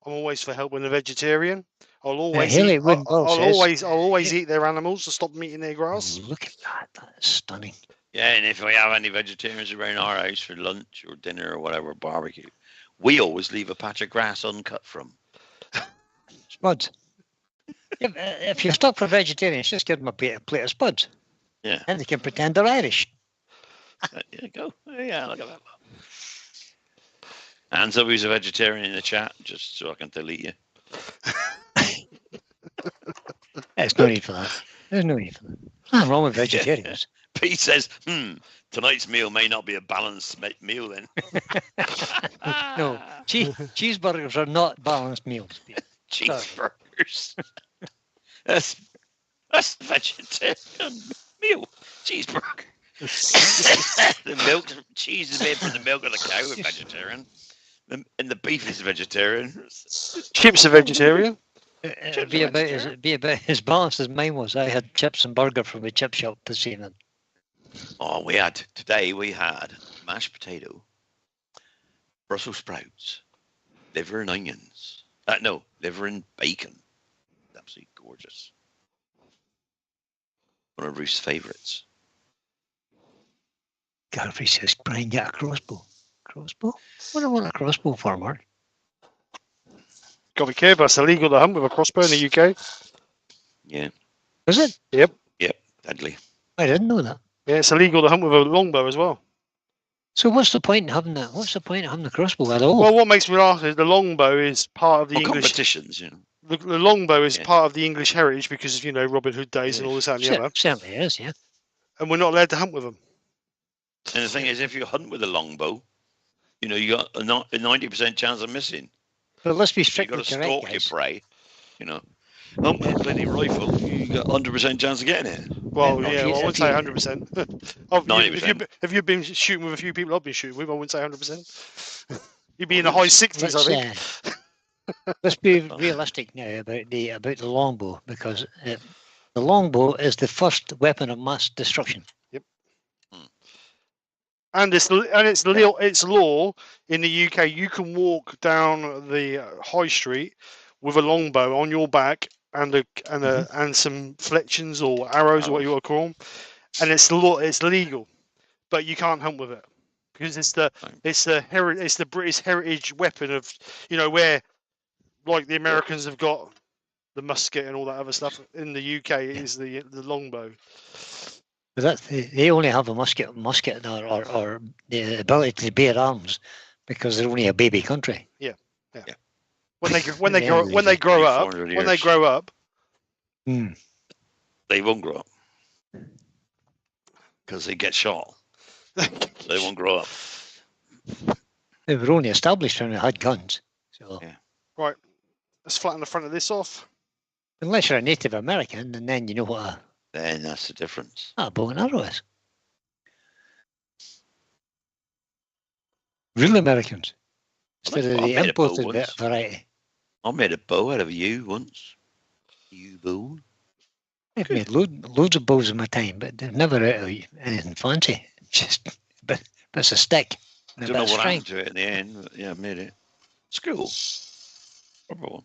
I'm always for helping the vegetarian. I'll always Haley eat. Woodwell says- I'll always eat their animals to stop them eating their grass. Look at that. That is stunning. Yeah, and if we have any vegetarians around our house for lunch or dinner or whatever, barbecue, we always leave a patch of grass uncut from. Spuds. If you're stuck for vegetarians, just give them a plate of spuds. Yeah. And they can pretend they're Irish. Yeah, go. Yeah, look at that. Hands up who's a vegetarian in the chat, just so I can delete you. There's no need for that. There's no need for that. Nothing wrong with vegetarians. Pete says, tonight's meal may not be a balanced meal then. No, cheeseburgers are not balanced meals. Cheeseburgers. That's vegetarian meal. Cheeseburger. The milk, cheese is made from the milk of the cow, is vegetarian. And the beef is vegetarian. Chips are vegetarian. It'd be about as balanced as mine was. I had chips and burger from a chip shop this evening. Oh, today we had mashed potato, Brussels sprouts, liver and onions. Liver and bacon. Absolutely gorgeous. One of Ruth's favourites. Garvey says, Brian, get a crossbow. Crossbow? What do I want a crossbow for, Mark? Got to be careful. It's illegal to hunt with a crossbow in the UK. Yeah. Is it? Yep. Deadly. I didn't know that. Yeah, it's illegal to hunt with a longbow as well. So what's the point in having that? What's the point of having the crossbow at all? Well, what makes me laugh is the longbow is part of the English competitions, you know. The longbow is part of the English heritage because of Robin Hood days and all this that and the other. Certainly is, yeah. And we're not allowed to hunt with them. And the thing is, if you hunt with a longbow, you got a 90% chance of missing. But let's be You strictly got to correct, stalk your prey, Hunt with a bloody rifle, you got 100% chance of getting it. Well, Yeah, yeah, no, well, I wouldn't say 100%. 90%. If you've been shooting with a few people I've been shooting with, I wouldn't say 100%. You'd be in the high 60s, I think. Let's be realistic now about the longbow, because the longbow is the first weapon of mass destruction. Yep. And it's law in the UK. You can walk down the high street with a longbow on your back and some fletchings or arrows or what you want to call them, and it's law. It's legal, but you can't hunt with it because it's the British heritage weapon of where like the Americans have got the musket and all that other stuff. In the UK, it is the longbow. But they only have a musket or the ability to bear arms because they're only a baby country. Yeah. When they grow up, they won't grow up because they get shot. They won't grow up. They were only established when they had guns. So right, let's flatten the front of this off. Unless you're a Native American, and then you know what then that's the difference. a bow and arrow is. Real Americans. Instead of the imported variety. I made a bow out of you once. You bow. I've made loads of bows in my time, but they're never out of anything fancy. But it's a stick. I don't know what happened to it in the end, but yeah, I made it. School. Proper one.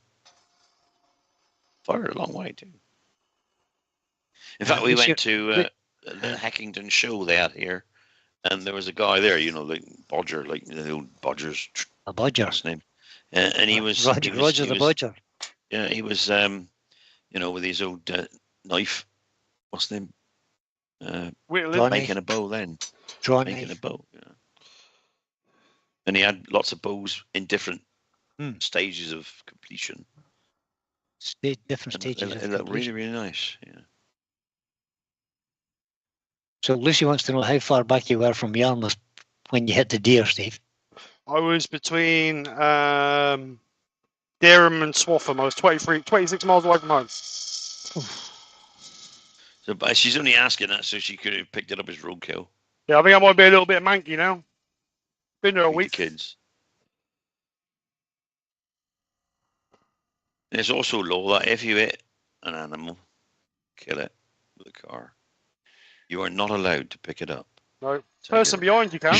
Fired a long way too. In fact, we went to the Hackington show they had here, and there was a guy there, like Bodger, like the old Bodgers. A Bodger. What's his name? And he was Roger the Bodger. Yeah, he was with his old knife. What's his name? Making a bow then. Making a bow. Yeah. And he had lots of bows in different stages of completion. Different stages. It looked really, really nice. Yeah. So Lucy wants to know how far back you were from Yarmouth when you hit the deer, Steve. I was between Dereham and Swaffham. I was 26 miles away from home. So, but she's only asking that so she could have picked it up as roadkill. Yeah, I think I might be a little bit manky now. Been there a week. Kids. There's also law that if you hit an animal, kill it with a car, you are not allowed to pick it up. No. Person behind you can.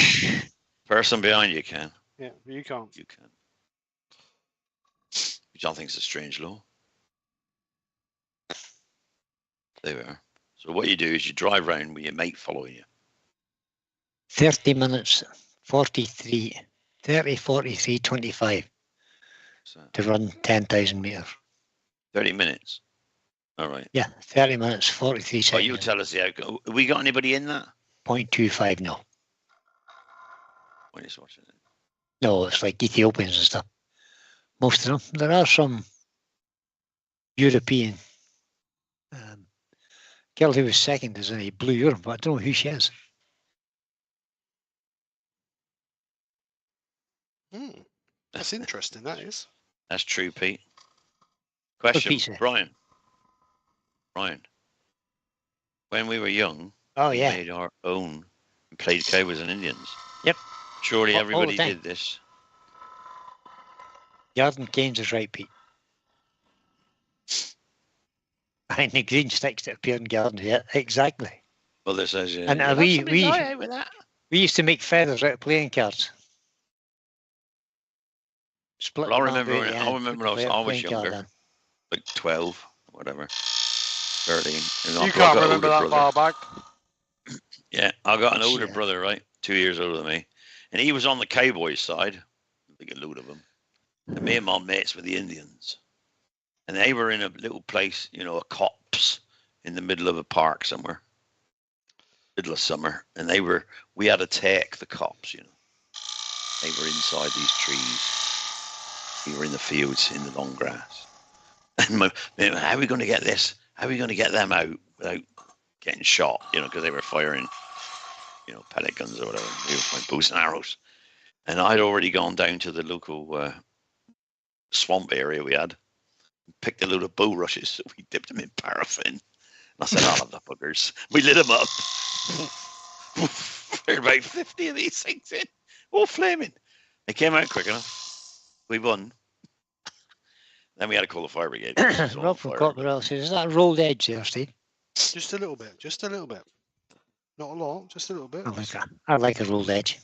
Person behind you can. Yeah, but you can't. You can. Which I think is a strange law. There we are. So what you do is you drive round with your mate following you. 30 minutes, 43, 25 to run 10,000 metres. 30 minutes? All right. Yeah, 30 minutes, 43 seconds. Oh, you tell us the outcome. Have we got anybody in that? 0.25, no. When he's watching it. No, it's like Ethiopians and stuff. Most of them. There are some European. Girl who was second is in a blue Europe, but I don't know who she is. That's interesting, that is. That's true, Pete. Question, Brian. When we were young, we made our own and played cowboys and Indians. Yep. Surely everybody did this. Garden Canes is right, Pete. And the green sticks that appear in Garden, yeah, exactly. Well, this says, yeah. And we used to make feathers out of playing cards. Split. Well, I remember when I was younger, like 12, whatever, 13. You can't remember that far back. Yeah, I got an older brother, right, 2 years older than me, and he was on the cowboy side, a big load of them, and me and my mates were the Indians, and they were in a little place, a copse in the middle of a park somewhere, middle of summer, and we had to take the copse, they were inside these trees. We were in the fields in the long grass. And how are we going to get this? How are we going to get them out without getting shot? Because they were firing, pellet guns or whatever. We were firing bows and arrows. And I'd already gone down to the local swamp area we had, picked a load of bulrushes. So we dipped them in paraffin. And I said, I'll have the buggers. We lit them up. There were about 50 of these things in, all flaming. They came out quick enough. We won. Then we had to call the fire brigade. Rob from Cotterell says, is that a rolled edge there, Steve? Just a little bit. Not a lot, just a little bit. I like a rolled edge.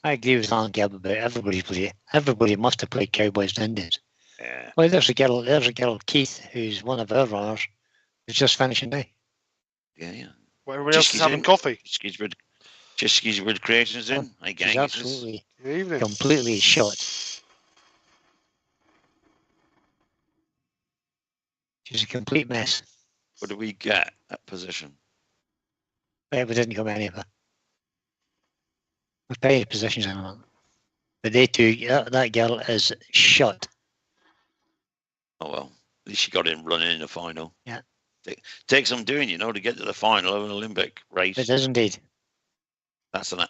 I agree with Alan Gibb about everybody's play. Everybody must have played Cowboys and Indians. Yeah. Well, there's a girl, Keith, who's one of our runners, who's just finishing now. Yeah. Well, everybody else is having coffee. Skiswood Creations in. Hi, gang. She's absolutely, Good evening. completely shot. She's a complete mess. What do we get at position? But we didn't come anywhere. We've played positions in them. But they two, that girl is shot. Oh, well. At least she got in running in the final. Yeah. Takes some doing, to get to the final of an Olympic race. It is indeed. That's an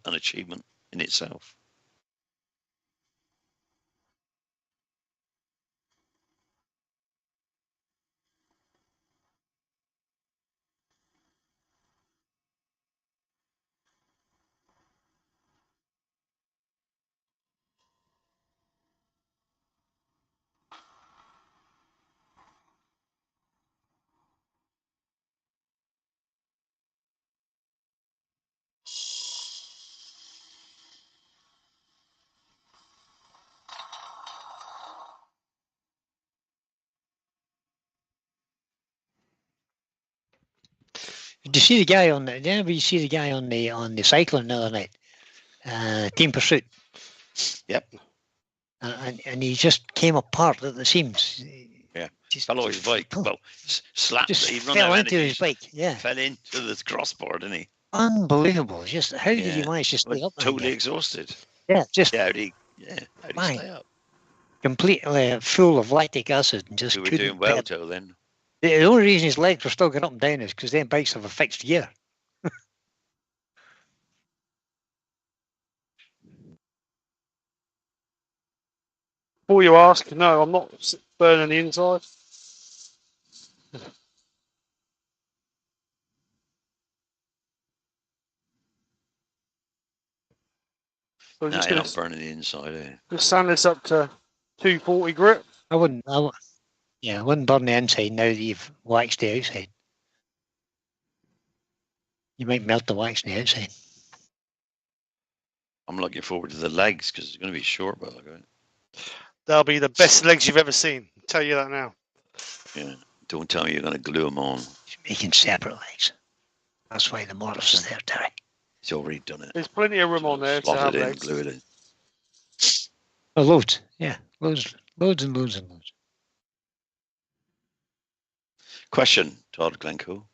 achievement in itself. Did you see the guy on the? Did anybody see the guy on the cycling the other night? Team Pursuit. Yep. And he just came apart at the seams. Yeah. Just Fell off his bike. Well, slapped. just He run fell out of into energy, his bike. Yeah. Fell into the crossbar, didn't he? Unbelievable. Just how did he Yeah. manage to stay up there? Totally exhausted. Yeah, just How'd he Mate. stay up? completely full of lactic acid and just We were couldn't doing well get- till then. The only reason his legs were still going up and down is because them bikes have a fixed gear. Before you ask, no, I'm not burning the inside. So No, just you're going not to burning the inside, eh? just sand this up to 240 grit. I wouldn't burn the inside now that you've waxed the outside. You might melt the wax on the outside. I'm looking forward to the legs because it's going to be short by the look of it. They'll be the best legs you've ever seen. I'll tell you that now. Yeah. Don't tell me you're going to glue them on. He's making separate legs. That's why the mortise is there, Terry. He's already done it. There's plenty of room on there to Slot have it in, legs. glue it in. Oh, loads. Yeah, loads and loads. Question, Todd Glencoe.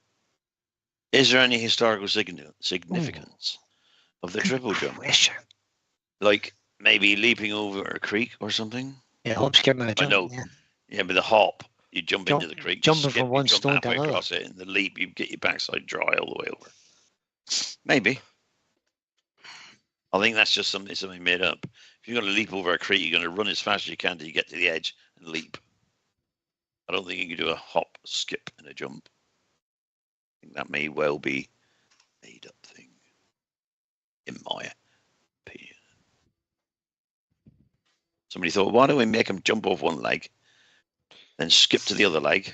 Is there any historical significance of the triple jump? Question. Like maybe leaping over a creek or something? Yeah, hop, skip, and a jump. know. Yeah. Yeah, but the hop, you jump into the creek, jumping skip, from one you jump stone to halfway another. across it, and the leap, you get your backside dry all the way over. Maybe. I think that's just something made up. If you're going to leap over a creek, you're going to run as fast as you can till you get to the edge and leap. I don't think you can do a hop, skip, and a jump. I think that may well be a made up thing, in my opinion. Somebody thought, why don't we make him jump off one leg, then skip to the other leg,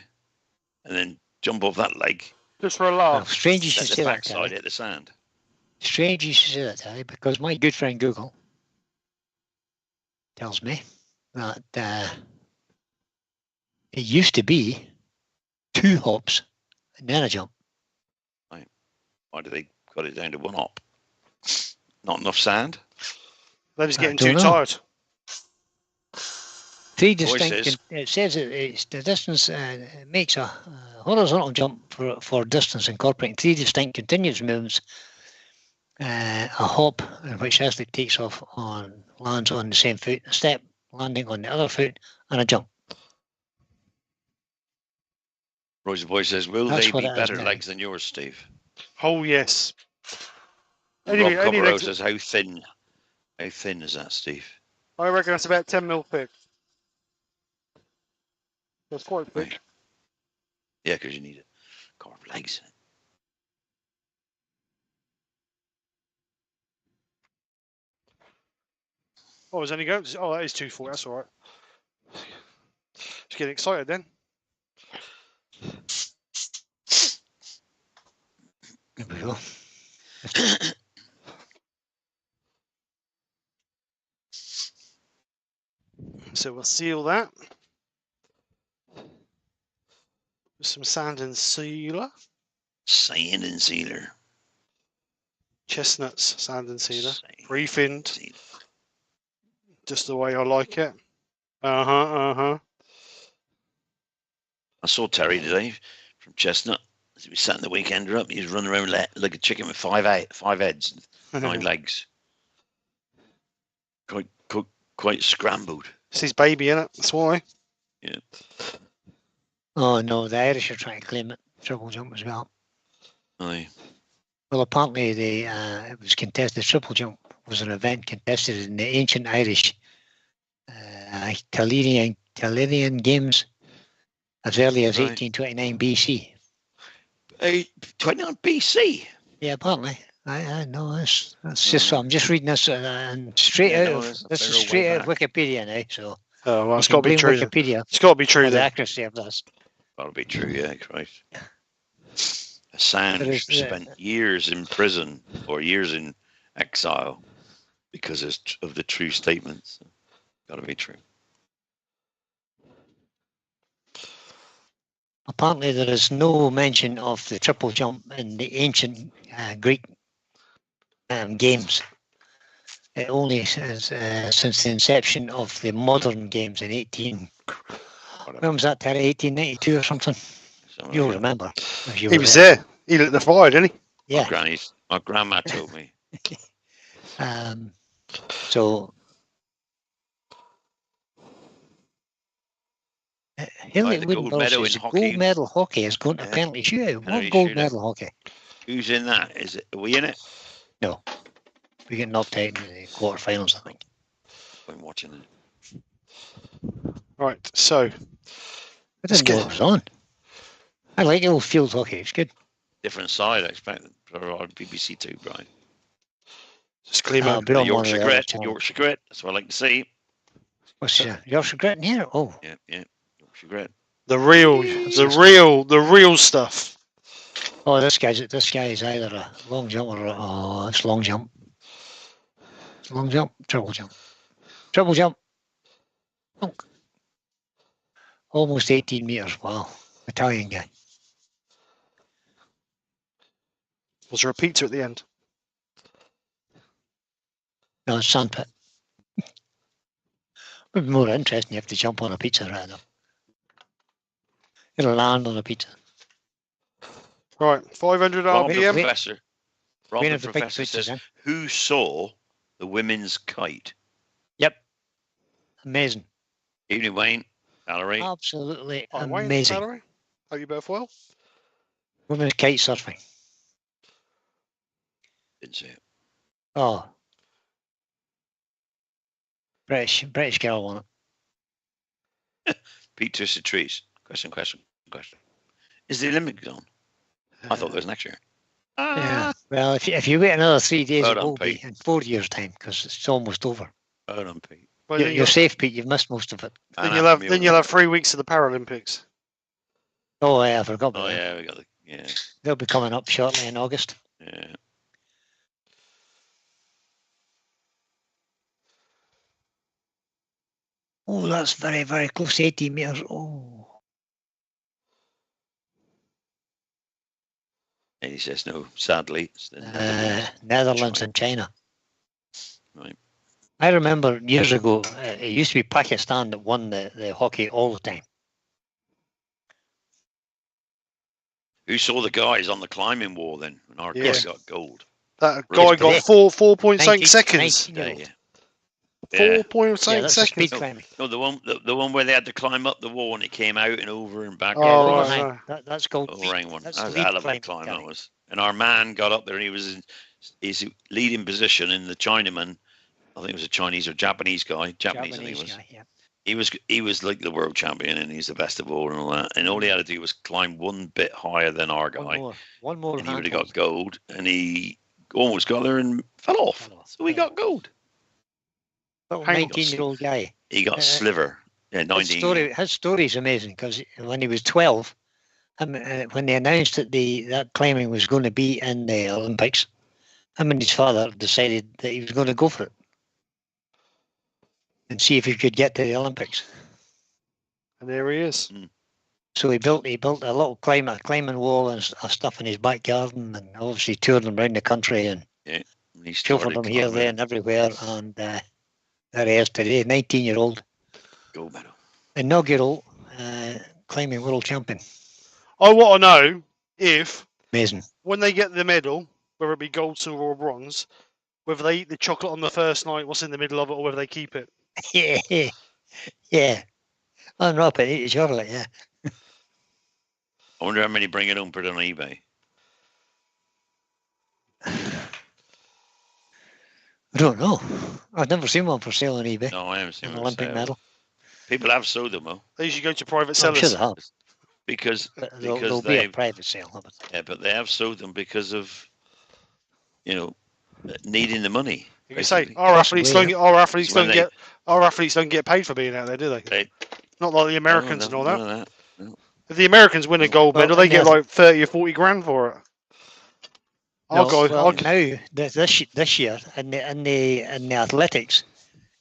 and then jump off that leg, Just for a Well, laugh. strange you should let the say that, backside Terry. hit the sand. Strange you should say that, Terry, because my good friend Google tells me that it used to be 2 hops and then a jump. Why do they cut it down to one hop? Not enough sand? They're just I getting don't too know. tired. 3 Voices. distinct. It says it's the distance makes a horizontal jump for distance incorporating 3 distinct continuous movements. A hop, in which athlete takes off lands on the same foot, a step landing on the other foot, and a jump. Roy's boy says, will That's they what be it is better now. legs than yours, Steve? Oh, yes. Rob Any Coverrow legs- says, how thin is that, Steve? I reckon that's about 10 mil thick. That's quite thick. Right. Yeah, because you need it. Carved legs. Oh, is any go? Oh, that is 240. That's all right. Just getting excited then. There we go. So we'll seal that with some sand and sealer. Sand and sealer. Chestnuts, sand and sealer. Sand. Pre-finned, Sealer. just the way I like it. Uh-huh. I saw Terry today from Chestnut. He was setting the weekender up. He was running around like a chicken with five heads and 9 legs. Quite scrambled. It's his baby, innit? That's why. Yeah. Oh no, the Irish are trying to claim it. Triple jump as well. Aye. Well, apparently it was contested. Triple jump was an event contested in the ancient Irish Tellurian Games as early as Right. 1829 BC. 29 BC. Yeah, apparently. I know that's just. I'm just reading this and straight Yeah, out no, of that's a this is fair way straight out of back. Wikipedia now. So Oh, well, you it's can got to be blame true. Then. Wikipedia It's got to be true for the then. accuracy of this. That'll be true, yeah, Christ. Assange There is, spent years in prison or years in exile because of the true statements. Got to be true. Apparently, there is no mention of the triple jump in the ancient Greek games. It only says since the inception of the modern games in 18. When was that, Terry? 1892 or something? You'll remember. If you He were was there. He lit the fire, didn't he? Yeah. My grandma told me. So Hilly the gold medal in hockey. Gold medal hockey is going to penalty shootout. Penalty One gold shootout. medal hockey. Who's in that? Are we in it? No. We get knocked out in the quarterfinals, I think. I'm watching it. Right, so I didn't know it was on. I like old field hockey. It's good. Different side, I expect, for our BBC Two, Brian. just clean I'll up. be The on one of Yorkshire the other Grit. channels. Yorkshire Grit. That's what I like to see. What's Yorkshire Grit in here? Oh, Yeah. Yorkshire Grit. The real stuff. oh, this guy is either a long jump or it's long jump. It's long jump, triple jump. Triple jump. Oh. Almost 18 meters. Wow. Italian guy. Was there a pizza at the end? No, it's sandpit. Would be more interesting. You have to jump on a pizza rather. It'll land on a pizza. Right, 500 Rob the RPM. Professor. Rob Wayne the of the big Professor pizzas, says, eh? who saw the women's kite? Yep. Amazing. Evening, Wayne. Valerie. Absolutely Hi, Wayne, amazing. Valerie. Hope you both well. Women's kite surfing. Didn't see it. Oh. British girl on it. Pete Twisted Trees. Question. Is the Olympics on? I thought there was next year. Yeah. Well, if you wait another 3 days, Well it done, will be Pete. in 4 years' time because it's almost over. Hold on, Pete. Well, You're safe, Pete. You've missed most of it. then you'll have 3 weeks of the Paralympics. Oh, yeah, I forgot about Oh, that. yeah, we got the. They'll be coming up shortly in August. Yeah. Oh, that's very, very close. 18 meters. Oh. And he says, no, sadly. It's the Netherlands and China. Right. I remember years ago, it used to be Pakistan that won the hockey all the time. Who saw the guys on the climbing wall then? When our Yes. guy got gold. That Really guy got today. 4.8 seconds. 19-year-old. 4.8 Yeah, that's the speed seconds. climbing. No, the one where they had to climb up the wall and it came out and over and back. Oh, Yeah, the right, line. right. That's called Oh, lead. right one. That's That was a lead hell of a climbing, climb that Gary. was. And our man got up there and he was in his leading position in the Chinaman. I think it was a Chinese or Japanese guy. Japanese, I think it was. guy, yeah. He was like the world champion and he's the best of all and all that. And all he had to do was climb one bit higher than our guy. One more. And he would have handhold. got gold. And he almost got there and fell off. So he got gold. Little Hang on. 19-year-old guy. He got sliver. Yeah, 19. His story is amazing because when he was 12, when they announced that that climbing was going to be in the Olympics, him and his father decided that he was going to go for it and see if he could get to the Olympics. And there he is. So he built a little climbing wall and stuff in his back garden, and obviously toured them around the country and chauffeured them here, there, and everywhere. And there he is today, 19-year-old, gold medal, inaugural climbing world champion. I want to know if, Amazing, when they get the medal, whether it be gold, silver, or bronze, whether they eat the chocolate on the first night, what's in the middle of it, or whether they keep it. yeah. Unwrap it, eat the chocolate, yeah. I wonder how many bring it home, put it on eBay. I don't know. I've never seen one for sale on eBay. No, I haven't seen An one. Olympic medal. People have sold them, though. They usually go to private I'm sellers. sure they have. Because There'll be a private sale of it. Yeah, but they have sold them because of, needing the money. You can say our athletes don't get paid for being out there, do they? Not like the Americans and all that. No. If the Americans win a gold medal, they get like 30 or 40 grand for it. Now this year in the athletics,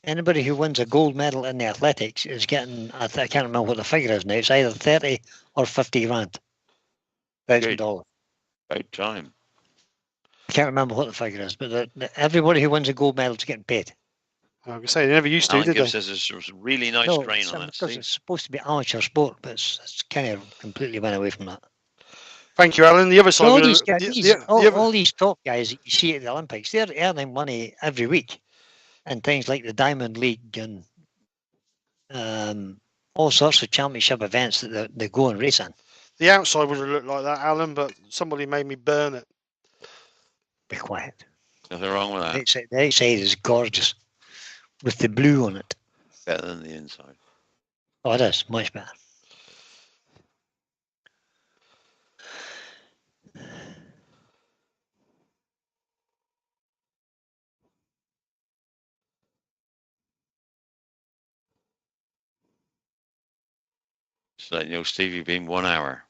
anybody who wins a gold medal in the athletics is getting, I can't remember what the figure is now. It's either 30 or 50 grand. $1,000. About time. I can't remember what the figure is, but everybody who wins a gold medal is getting paid. I was saying they never used to, did they? Says there's a really nice strain on that. Because it's supposed to be amateur sport, but it's kind of completely went away from that. Thank you, Alan. The other side, all these top guys that you see at the Olympics, they're earning money every week, and things like the Diamond League and all sorts of championship events that they go and race in. The outside would have looked like that, Alan, but somebody made me burn it. Be quiet. Nothing wrong with that. The outside is gorgeous, with the blue on it. Better than the inside. Oh, it is much better. So, Steve, you've been 1 hour.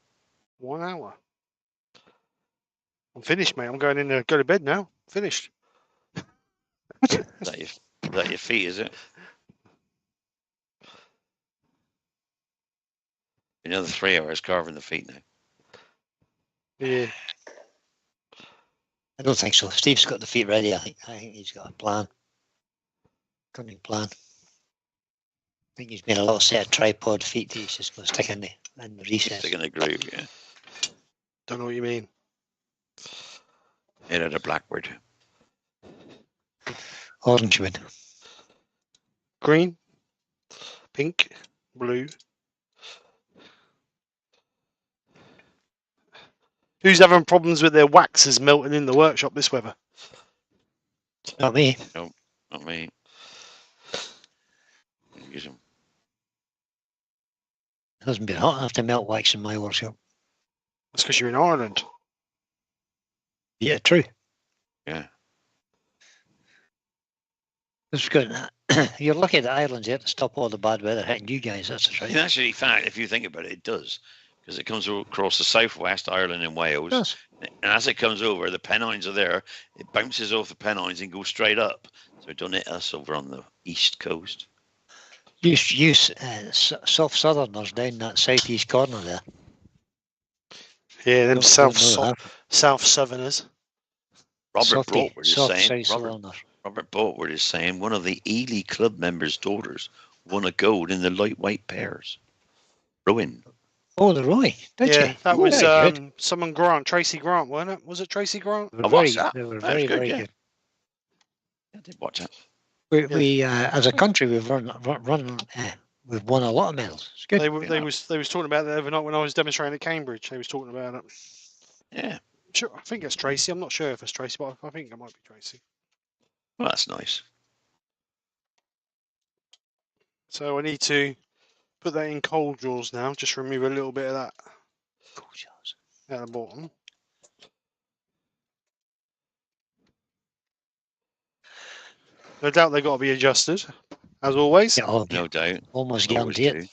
1 hour. I'm finished, mate. I'm going in to go to bed now. Finished. Is that your feet, is it? Another 3 hours carving the feet now. Yeah. I don't think so. Steve's got the feet ready. I think he's got a plan. Cunning plan. I think he's made a little set of tripod feet that he's just going to stick in the recess. Stick in the groove, yeah. Don't know what you mean. Made out of blackwood. Orange wood. Green, pink, blue. Who's having problems with their waxes melting in the workshop this weather? Not me. No, not me. Use them. It hasn't been hot enough to melt wax in my workshop. That's because you're in Ireland. Yeah, true. Yeah. It's good. You're lucky that Ireland's here to stop all the bad weather hitting you guys. That's the truth. In actually fact, if you think about it, it does. Because it comes across the southwest, Ireland and Wales. It does. And as it comes over, the Pennines are there. It bounces off the Pennines and goes straight up. So it don't hit us over on the east coast. Use soft southerners down that southeast corner there. Yeah, them south southerners. Robert Bortward is is saying one of the Ely club members' daughters won a gold in the lightweight pairs. Rowing. Oh, the rowing, did you? Yeah, that was someone Grant, Tracy Grant, wasn't it? Was it Tracy Grant? They were very good. I did watch that. We as a country, we've won a lot of medals. It's good. They was talking about that overnight when I was demonstrating at Cambridge. They was talking about it. Yeah. Sure, I think it's Tracy. I'm not sure if it's Tracy, but I think it might be Tracy. Well, that's nice. So I need to put that in cold jaws now. Just remove a little bit of that Cold jaws at the bottom. No doubt they've got to be adjusted, as always. Yeah, no doubt. Almost guaranteed.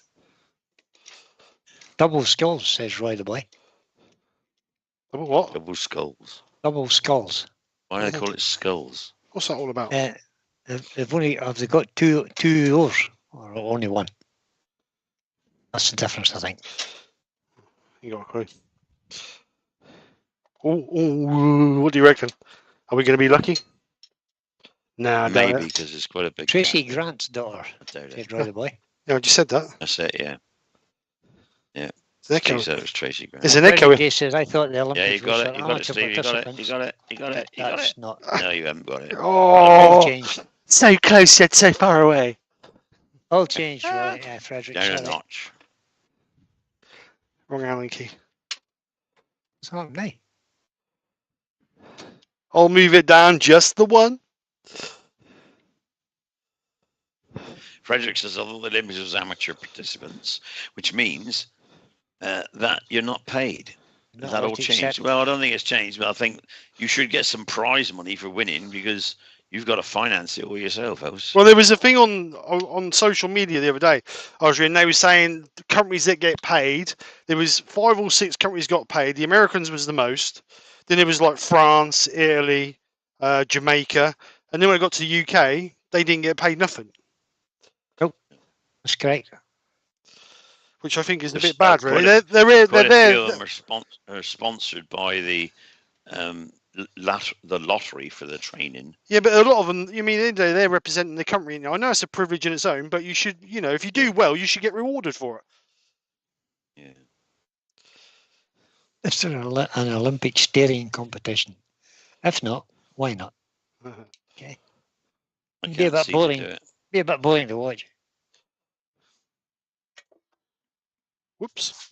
Double skulls, says Roy the boy. Double what? Double skulls. Double skulls. Why do they call it skulls? What's that all about? They've only have they got two O's or only one? That's the difference, I think. You got a clue. Oh, what do you reckon? Are we going to be lucky? Nah, I doubt Maybe, it. because it's quite a big Tracy gap. Grant's daughter. I doubt it. Said Roy the boy. Yeah, I just said that. That's it, yeah. It's an echo. She said it was Tracy Grant. There's an echo. Day says, I thought the Olympics Yeah, you got was it. for You got it, amateur Steve. You got it. participants. You got it. You got it. You got That's it. not. No, you haven't got it. All Oh, changed. so close yet so far away. All changed, right? Yeah, Frederick. Down a Sorry. notch. Wrong Allen key. It's not me. I'll move it down just the one. Frederick says all the Olympics was amateur participants, which means that you're not paid. Not Has that all what you changed? said. Well, I don't think it's changed, but I think you should get some prize money for winning because you've got to finance it all yourself, house. Well, there was a thing on social media the other day. I was reading. They were saying the companies that get paid. There was 5 or 6 companies got paid. The Americans was the most. Then it was like France, Italy, Jamaica, and then when it got to the UK, they didn't get paid nothing, That's correct. which I think is a There's bit bad. quite Really, a- they're Quite a there. few of them are sponsored by the lottery for the training. Yeah, but a lot of them, you mean they're representing the company. Now, I know it's a privilege in its own, but you should, if you do well, you should get rewarded for it. Yeah. Is there an Olympic steering competition? If not, why not? I Be a can't bit see boring. to do it. Be a bit boring to watch. Whoops.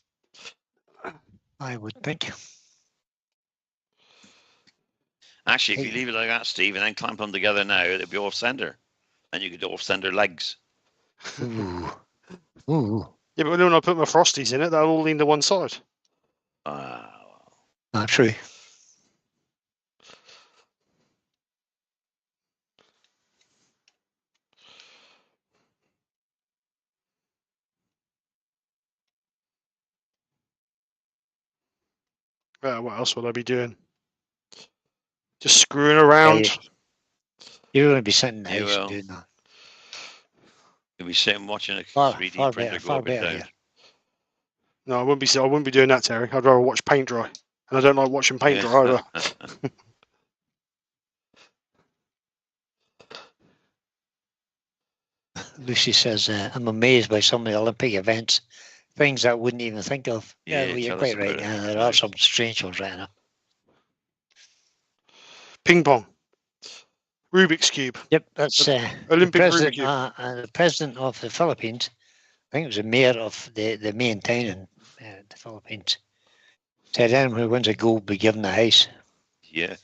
I would think. Actually, if you leave it like that, Steve, and then clamp them together now, it'd be off center, and you could off center legs. Ooh. Ooh. Yeah, but when I put my Frosties in it, they'll all lean to one side. Not true. What else would I be doing? Just screwing around. You're going to be sitting in the You house will. doing that. You'll be sitting watching a Far 3D better, printer go far up and better, down. yeah. No, I wouldn't be doing that, Terry. I'd rather watch paint dry, and I don't like watching paint dry either. Lucy says, I'm amazed by some of the Olympic events, things I wouldn't even think of. Yeah, Well, you're tell us quite right. about it. Yeah, there are some strange ones right now. Ping pong, Rubik's cube, Yep, that's Olympic Rubik's president, cube. the president of the Philippines. I think it was the mayor of the main town in the Philippines. Said anyone who wins a gold will be given a house. Yeah.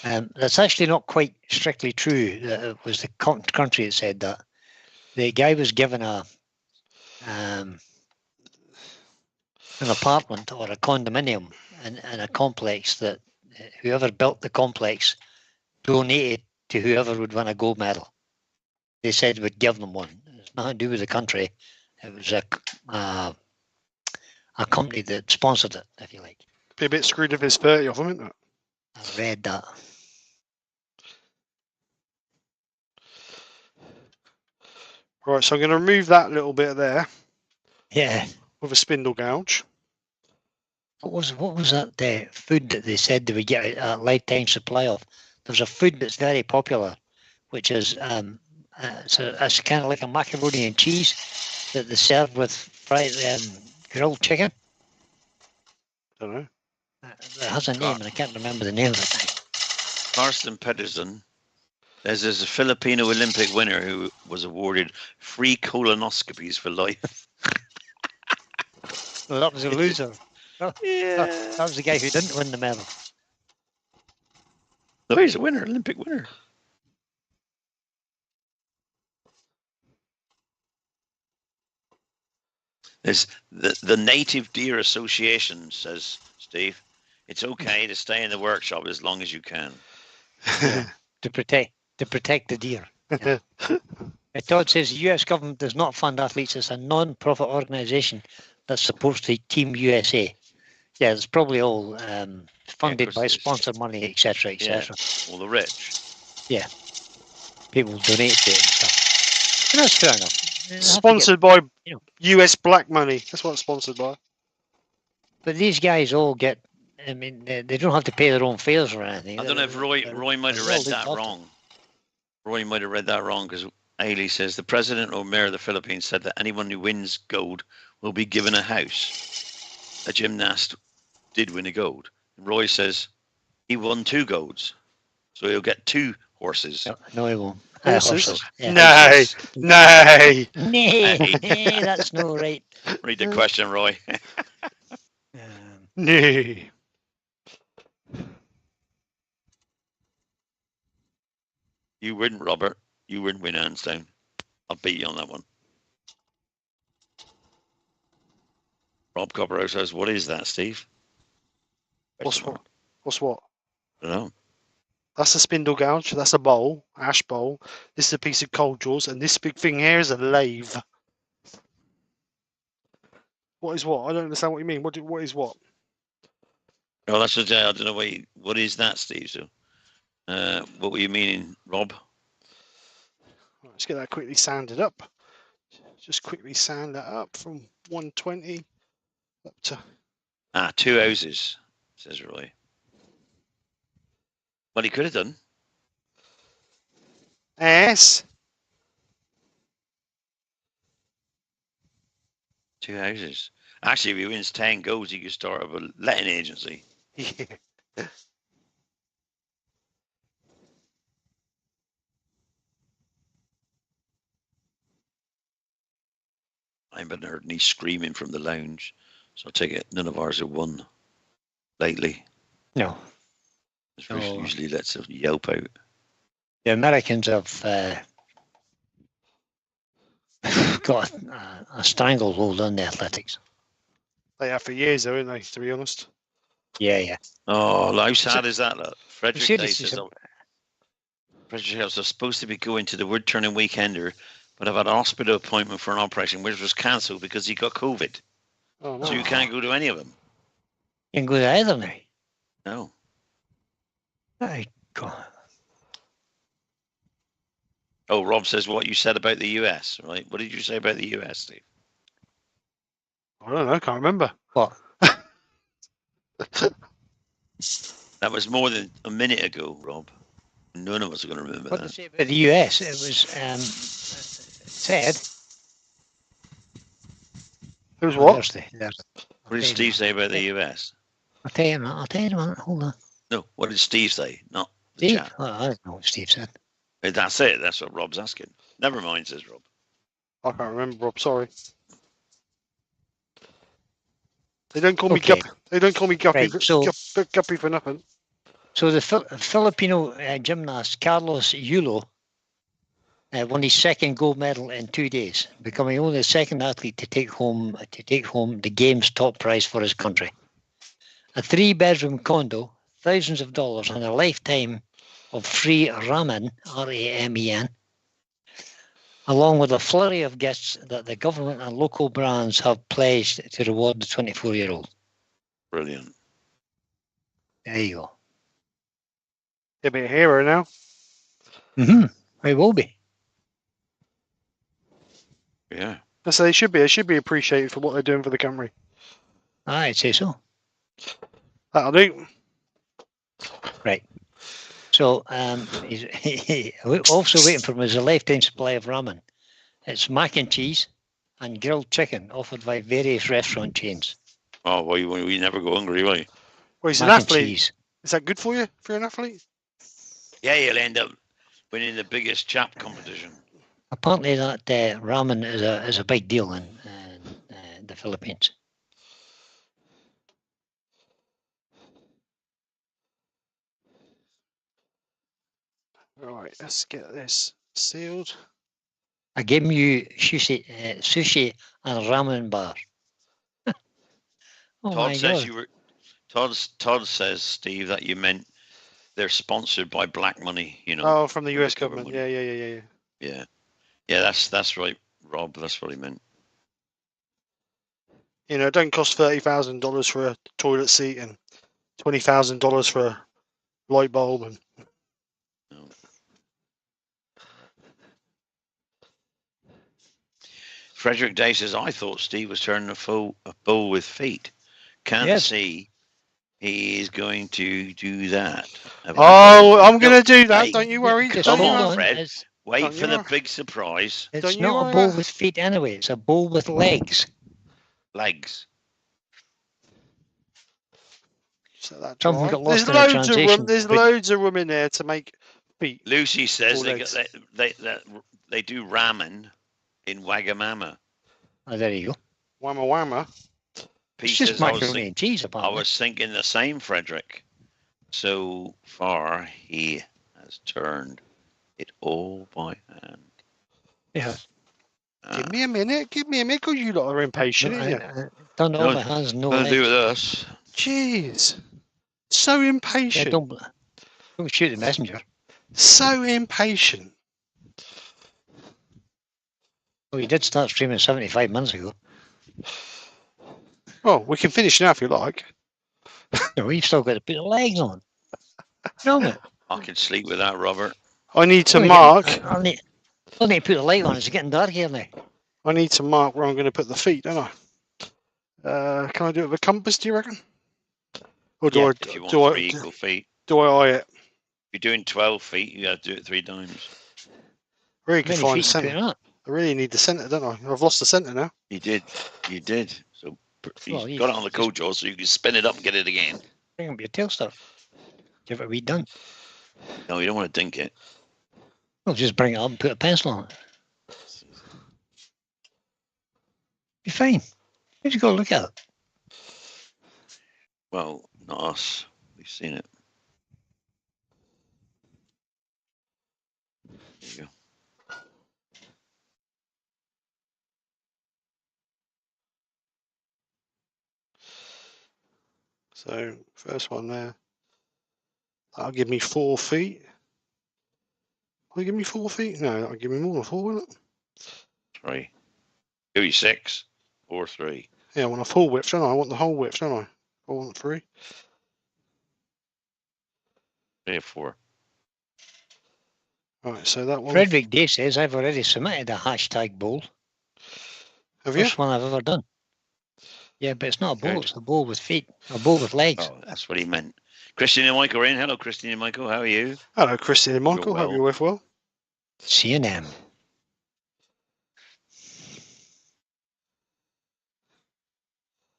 That's actually not quite strictly true. It was the country that said that. The guy was given an apartment or a condominium in a complex that whoever built the complex donated to whoever would win a gold medal. They said would give them one. It's nothing to do with the country. It was a company that sponsored it, if you like. Be a bit screwed if it's 30 of them, isn't it? I read that. Right, so I'm going to remove that little bit there Yeah. with a spindle gouge. What was that food that they said they would get a lifetime supply of? There's a food that's very popular, which is it's kind of like a macaroni and cheese that they serve with fried grilled chicken. Don't know. It has a name, and I can't remember the name of it. Karsten Pedersen. There's a Filipino Olympic winner who was awarded free colonoscopies for life. Well, that was a loser. Yeah. That was the guy who didn't win the medal. No, he's a winner, Olympic winner. There's the Native Deer Association says, Steve, it's okay to stay in the workshop as long as you can. Yeah, to protect the deer. Yeah. Todd says the US government does not fund athletes. It's a non-profit organisation that supports the Team USA. Yeah, it's probably all funded 'cause by it's- sponsor money, etc., etc. All the rich. People donate to it and stuff. And that's fair enough. They have to get- Sponsored by you know. US black money. That's what it's sponsored by. But these guys all get. I mean, they don't have to pay their own fares or anything. I don't know if Roy might have they're read well that looked after. wrong. Roy might have read that wrong because Ailey says the president or mayor of the Philippines said that anyone who wins gold will be given a house. A gymnast did win a gold. Roy says he won 2 golds, so he'll get 2 horses. No, he won't. Horses? Yeah. Nay, nay. Nay, that's no right. Read the question, Roy. Nay. You wouldn't, Robert. You wouldn't win hands down. I'll beat you on that one. Rob Copperhouse says, "What is that, Steve?" What's what? What's what? I don't know. That's a spindle gouge. That's a bowl, ash bowl. This is a piece of cold jaws, and this big thing here is a lathe. What is what? I don't understand what you mean. What is what? Oh, that's what I don't know. What is that, Steve? So, what were you meaning, Rob? Right, let's get that quickly sanded up. Just quickly sand that up from 120 up to. 2 houses, says Roy. Well, he could have done. S. 2 houses. Actually, if he wins 10 goals, he could start up a letting agency. Yeah. I haven't heard any screaming from the lounge, so I take it none of ours have won lately. No. Bruce usually lets us yelp out. The Americans have got a stranglehold on the athletics. They have for years, though, haven't they? To be honest. Yeah. Oh, how sad is that? Look? Frederick Day Seriously, says, Frederick House was supposed to be going to the wood turning weekender, but I've had an hospital appointment for an operation, which was cancelled because he got COVID. Oh, no. So you can't go to any of them. You can go to either now. No. My God. Oh, Rob says what you said about the US, right? What did you say about the US, Steve? I don't know. I can't remember. What? That was more than a minute ago, Rob. None of us are going to remember What did I that. say about the US? It was said. It was what? Thursday. What did Steve say about the US? I'll tell you, man. Hold on. No, what did Steve say? Not the Steve? chat. Well, I don't know what Steve said. That's it. That's what Rob's asking. Never mind, says Rob. I can't remember, Rob. Sorry. They don't call me Okay. Guppy. They don't call me Guppy. Right, so- Guppy for nothing. So the Filipino gymnast Carlos Yulo won his second gold medal in 2 days, becoming only the second athlete to take home the game's top prize for his country. A 3-bedroom condo, thousands of dollars, and a lifetime of free ramen, R-A-M-E-N, along with a flurry of gifts that the government and local brands have pledged to reward the 24-year-old. Brilliant. There you go. He'll be a hero now. He will be. Yeah. So they should be. They should be appreciated for what they're doing for the country. I'd say so. That'll do. Right. So he's also waiting for him is a lifetime supply of ramen. It's mac and cheese and grilled chicken offered by various restaurant chains. Oh, well, we never go hungry, will you? Well, he's an Mac and athlete. cheese. Is that good for you? For an athlete? Yeah, you'll end up winning the biggest chap competition. Apparently, that ramen is a big deal in the Philippines. All right, let's get this sealed. I gave you sushi and ramen bar. Oh Todd my says God. you were. Todd says, Steve, that you meant they're sponsored by black money. You know. Oh, from the US undercover government. money. Yeah. Yeah, that's right, Rob. That's what he meant. You know, it don't cost $30,000 for a toilet seat and $20,000 for a light bulb. And No. Frederick Day says, I thought Steve was turning a bull with feet. Can't Yes. see he is going to do that. oh, I'm going to do that. Hey, don't you worry. Just Don't come you on, worry. Fred. Wait Don't for you the worry. big surprise. It's Don't you not worry a bull about- with feet anyway. It's a bull with legs. Legs. So that's Something right. got There's lost in the loads of room. translation. There's loads of room in there to make feet. Lucy says Or they legs. they do ramen in Wagamama. Oh, there you go. Whamma whamma. Pete It's just says, I macaroni and cheese, I apparently. was thinking the same, Frederick. So far, he has turned it all by hand. Yeah. Give me a minute. Give me a minute. Because you lot are impatient, No, ain't you? done all No, by hands, no Nothing to do legs. with us. Jeez. So Yeah, impatient. don't shoot the messenger. So impatient. Well, you did start streaming 75 minutes ago. Well, we can finish now if you like. No, you've still got to put the legs on. No, mate. I can sleep with that, Robert. I need to Only mark. I'll need to put the light on. It's getting dark here now. I need to mark where I'm going to put the feet, don't I? Can I do it with a compass? Do you reckon? Or do Yeah, I If you want do three I equal feet. do I eye it? If you're doing 12 feet, you have to do it 3 times. Really How can many find the feet you centre. putting on? I really need the centre, don't I? I've lost the centre now. You did. So Well, you've you got it on the just- coat, Joe, so you can spin it up and get it again. Bring up your tail stuff. Give it a wee done. No, you don't want to dink it. Well, just bring it up and put a pencil on it. Be fine. You just go look at it. Well, not us. We've seen it. There you go. So first one there. That'll give me 4 feet. Will it give me 4 feet? No, that'll give me more than 4, won't it? 3. Give you 6 or 3. Yeah, I want a full width, don't I? I want the whole width, don't I? I want 3. 3 or 4. Right, so that one. Frederick Day says I've already submitted a hashtag bowl. Have you? First one I've ever done. Yeah, but it's not a bowl. Good. It's a bowl with feet. A bowl with legs. Oh, that's what he meant. Christine and Michael are in. Hello, Christine and Michael. How are you? Hello, Christine and Michael. Hope well. you're with well. C&M.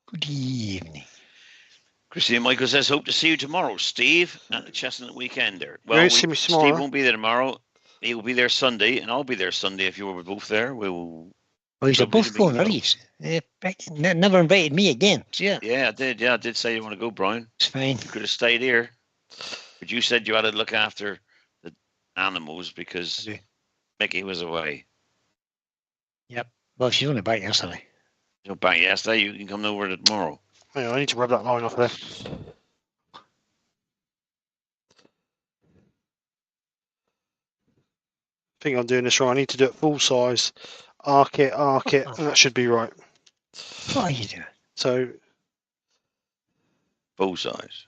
Good evening. Christine and Michael says, hope to see you tomorrow, Steve, at the Chestnut Weekender. You won't see me tomorrow. Steve won't be there tomorrow. He will be there Sunday, and I'll be there Sunday if you were both there. We'll. Well, he's Lovely both to meet going you already. Never invited me again. So yeah, Yeah, I did. Yeah, I did say you want to go, Brian. it's fine. You could have stayed here. But you said you had to look after the animals because I do. Mickey was away. Well, she's only back yesterday. You're back yesterday. You can come over tomorrow. Hang on, I need to rub that line off there. I think I'm doing this right. I need to do it full size. Arc it, and that should be right. What are you doing? So, Full size.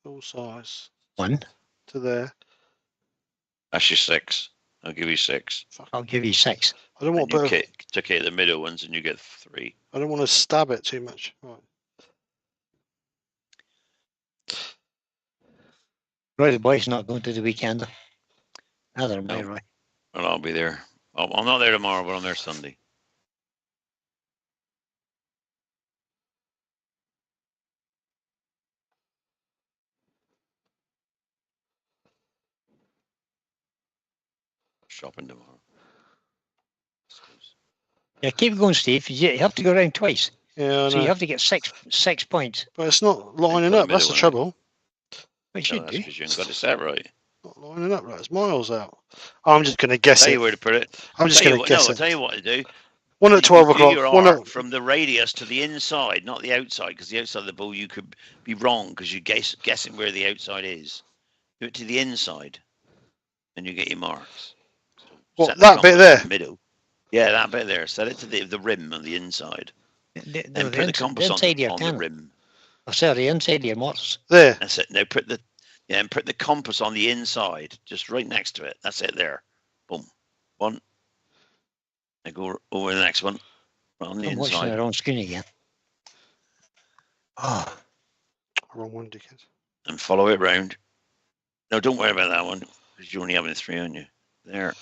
full size One. to there. That's your 6. I'll give you 6. I'll give you 6. I don't want And you to. took out the middle ones and you get 3. I don't want to stab it too much. Right. Roy the boy's not going to the weekend. Neither am I, No. Roy. And I'll be there. I'm not there tomorrow, but I'm there Sunday. Shopping tomorrow. Yeah, keep going, Steve. You have to go around twice. Yeah, I So know. you have to get six points. But it's not lining put the up. That's the middle one in. trouble. But No, you should that's do. because you haven't got it set right. Not lining up. Right, it's miles out. I'm just going to guess Tell it. you where to put it. I'm just going to guess I'll it. tell you what to do. One at You 12 do o'clock. your One arc at. from the radius to the inside, not the outside, because the outside of the ball you could be wrong because you're guessing where the outside is. Do it to the inside, and you get your marks. What, Set the that bit compass there? in the middle. Yeah, that bit there. Set it to the rim on the inside. Then put the compass on the rim. Oh, sorry, the inside of your mortars. There. That's it. Now put the compass on the inside, just right next to it. That's it there. Boom. One. Now go over the next one. On the I'm watching inside. the wrong screen again. Oh. Wrong one, dickhead. And follow it round. No, don't worry about that one, because you're only having 3 on you. There.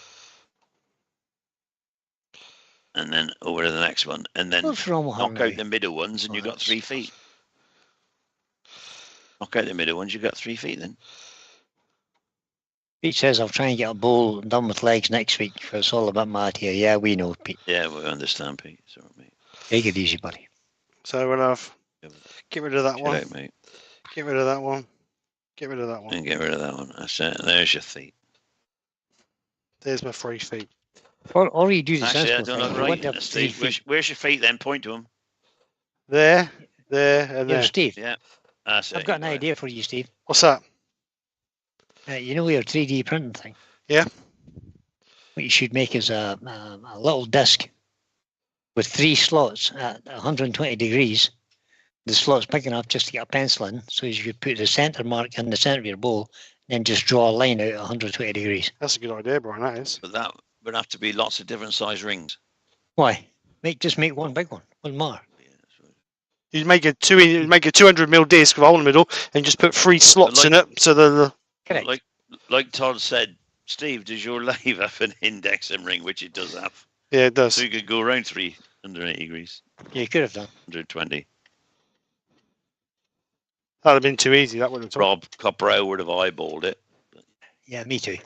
And then over to the next one. And then What's wrong with her knock now? out the middle ones and you've got 3 feet. Knock out the middle ones, you've got 3 feet then. Pete says I'll try and get a bowl done with legs next week, because it's all about mad here. Yeah, we know, Pete. Yeah, we understand, Pete. Sorry, mate. Take it easy, buddy. So we'll have get rid of that one. Out, mate. Get rid of that one. Get rid of that one. And get rid of that one. That's it. There's your feet. There's my 3 feet. Or you do the Actually, I sensible don't thing. know You want right. to have Steve, 3 feet. where's your feet then? Point to them. There, and Here, there. Steve, Yeah. That's it. I've got an Right. idea for you, Steve. What's that? You know your 3D printing thing? Yeah. What you should make is a little disc with 3 slots at 120 degrees. The slot's big enough just to get a pencil in, so you could put the centre mark in the centre of your bowl, then just draw a line out at 120 degrees. That's a good idea, Brian. That is. But that would have to be lots of different size rings. Why? Just make one big one. One more. Yeah, that's right. You'd make a 200mm disc with a hole in the middle, and just put 3 slots in it. So the Correct. Like Todd said, Steve, does your lathe have an indexing ring, which it does have? yeah, it does. So you could go around 380 degrees, You could have done. 120. That'd have been too easy. That wouldn't have. Rob Copperell would have eyeballed it. Yeah, me too.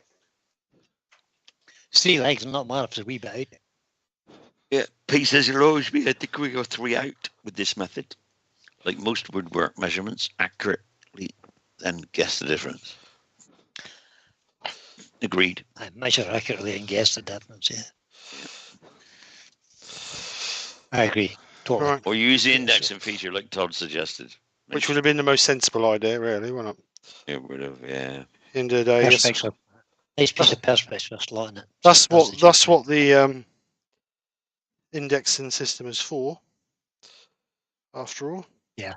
3 legs, not more, it's a wee bit out. Yeah, Pete says you'll always be a degree or 3 out with this method. Like most woodwork measurements, accurately, then guess the difference. Agreed. I measure accurately and guess the difference, yeah. I agree. Totally. Right. Or use the indexing feature like Todd suggested. Which would have been the most sensible idea, really, wouldn't it? It would have, yeah. End of the day, yes. Perspex, nice piece of perspex with a slot in it. That's the what the indexing system is for. After all. Yeah.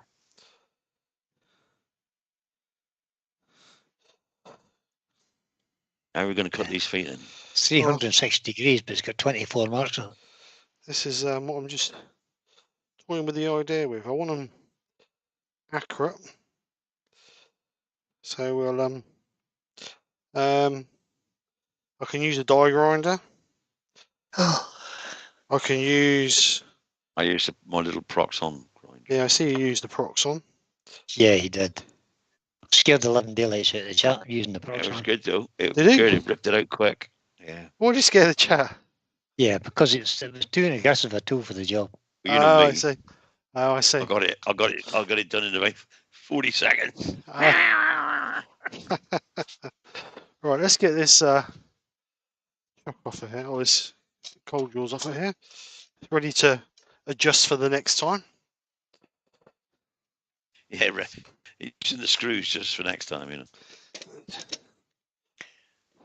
How are we going to cut these feet in? It's 360 degrees, but it's got 24 marks on it. This is what I'm just toying with the idea with. I want them accurate. So we'll I can use a die grinder. I can use. I used my little Proxon grinder. Yeah, I see you use the Proxon. Yeah, he did. Scared the living daylights out of the chat using the It was proxy. good though. It Did was he? good. It ripped it out quick. Yeah. Why did you scare the chat? Yeah, because it was too aggressive a tool for the job. But you know Oh, me. I see. Oh, I see. I got it done in about 40 seconds. Right, let's get this off of here. Or this cold jaws off of here. Ready to adjust for the next time. Yeah, right. Using the screws just for next time, you know.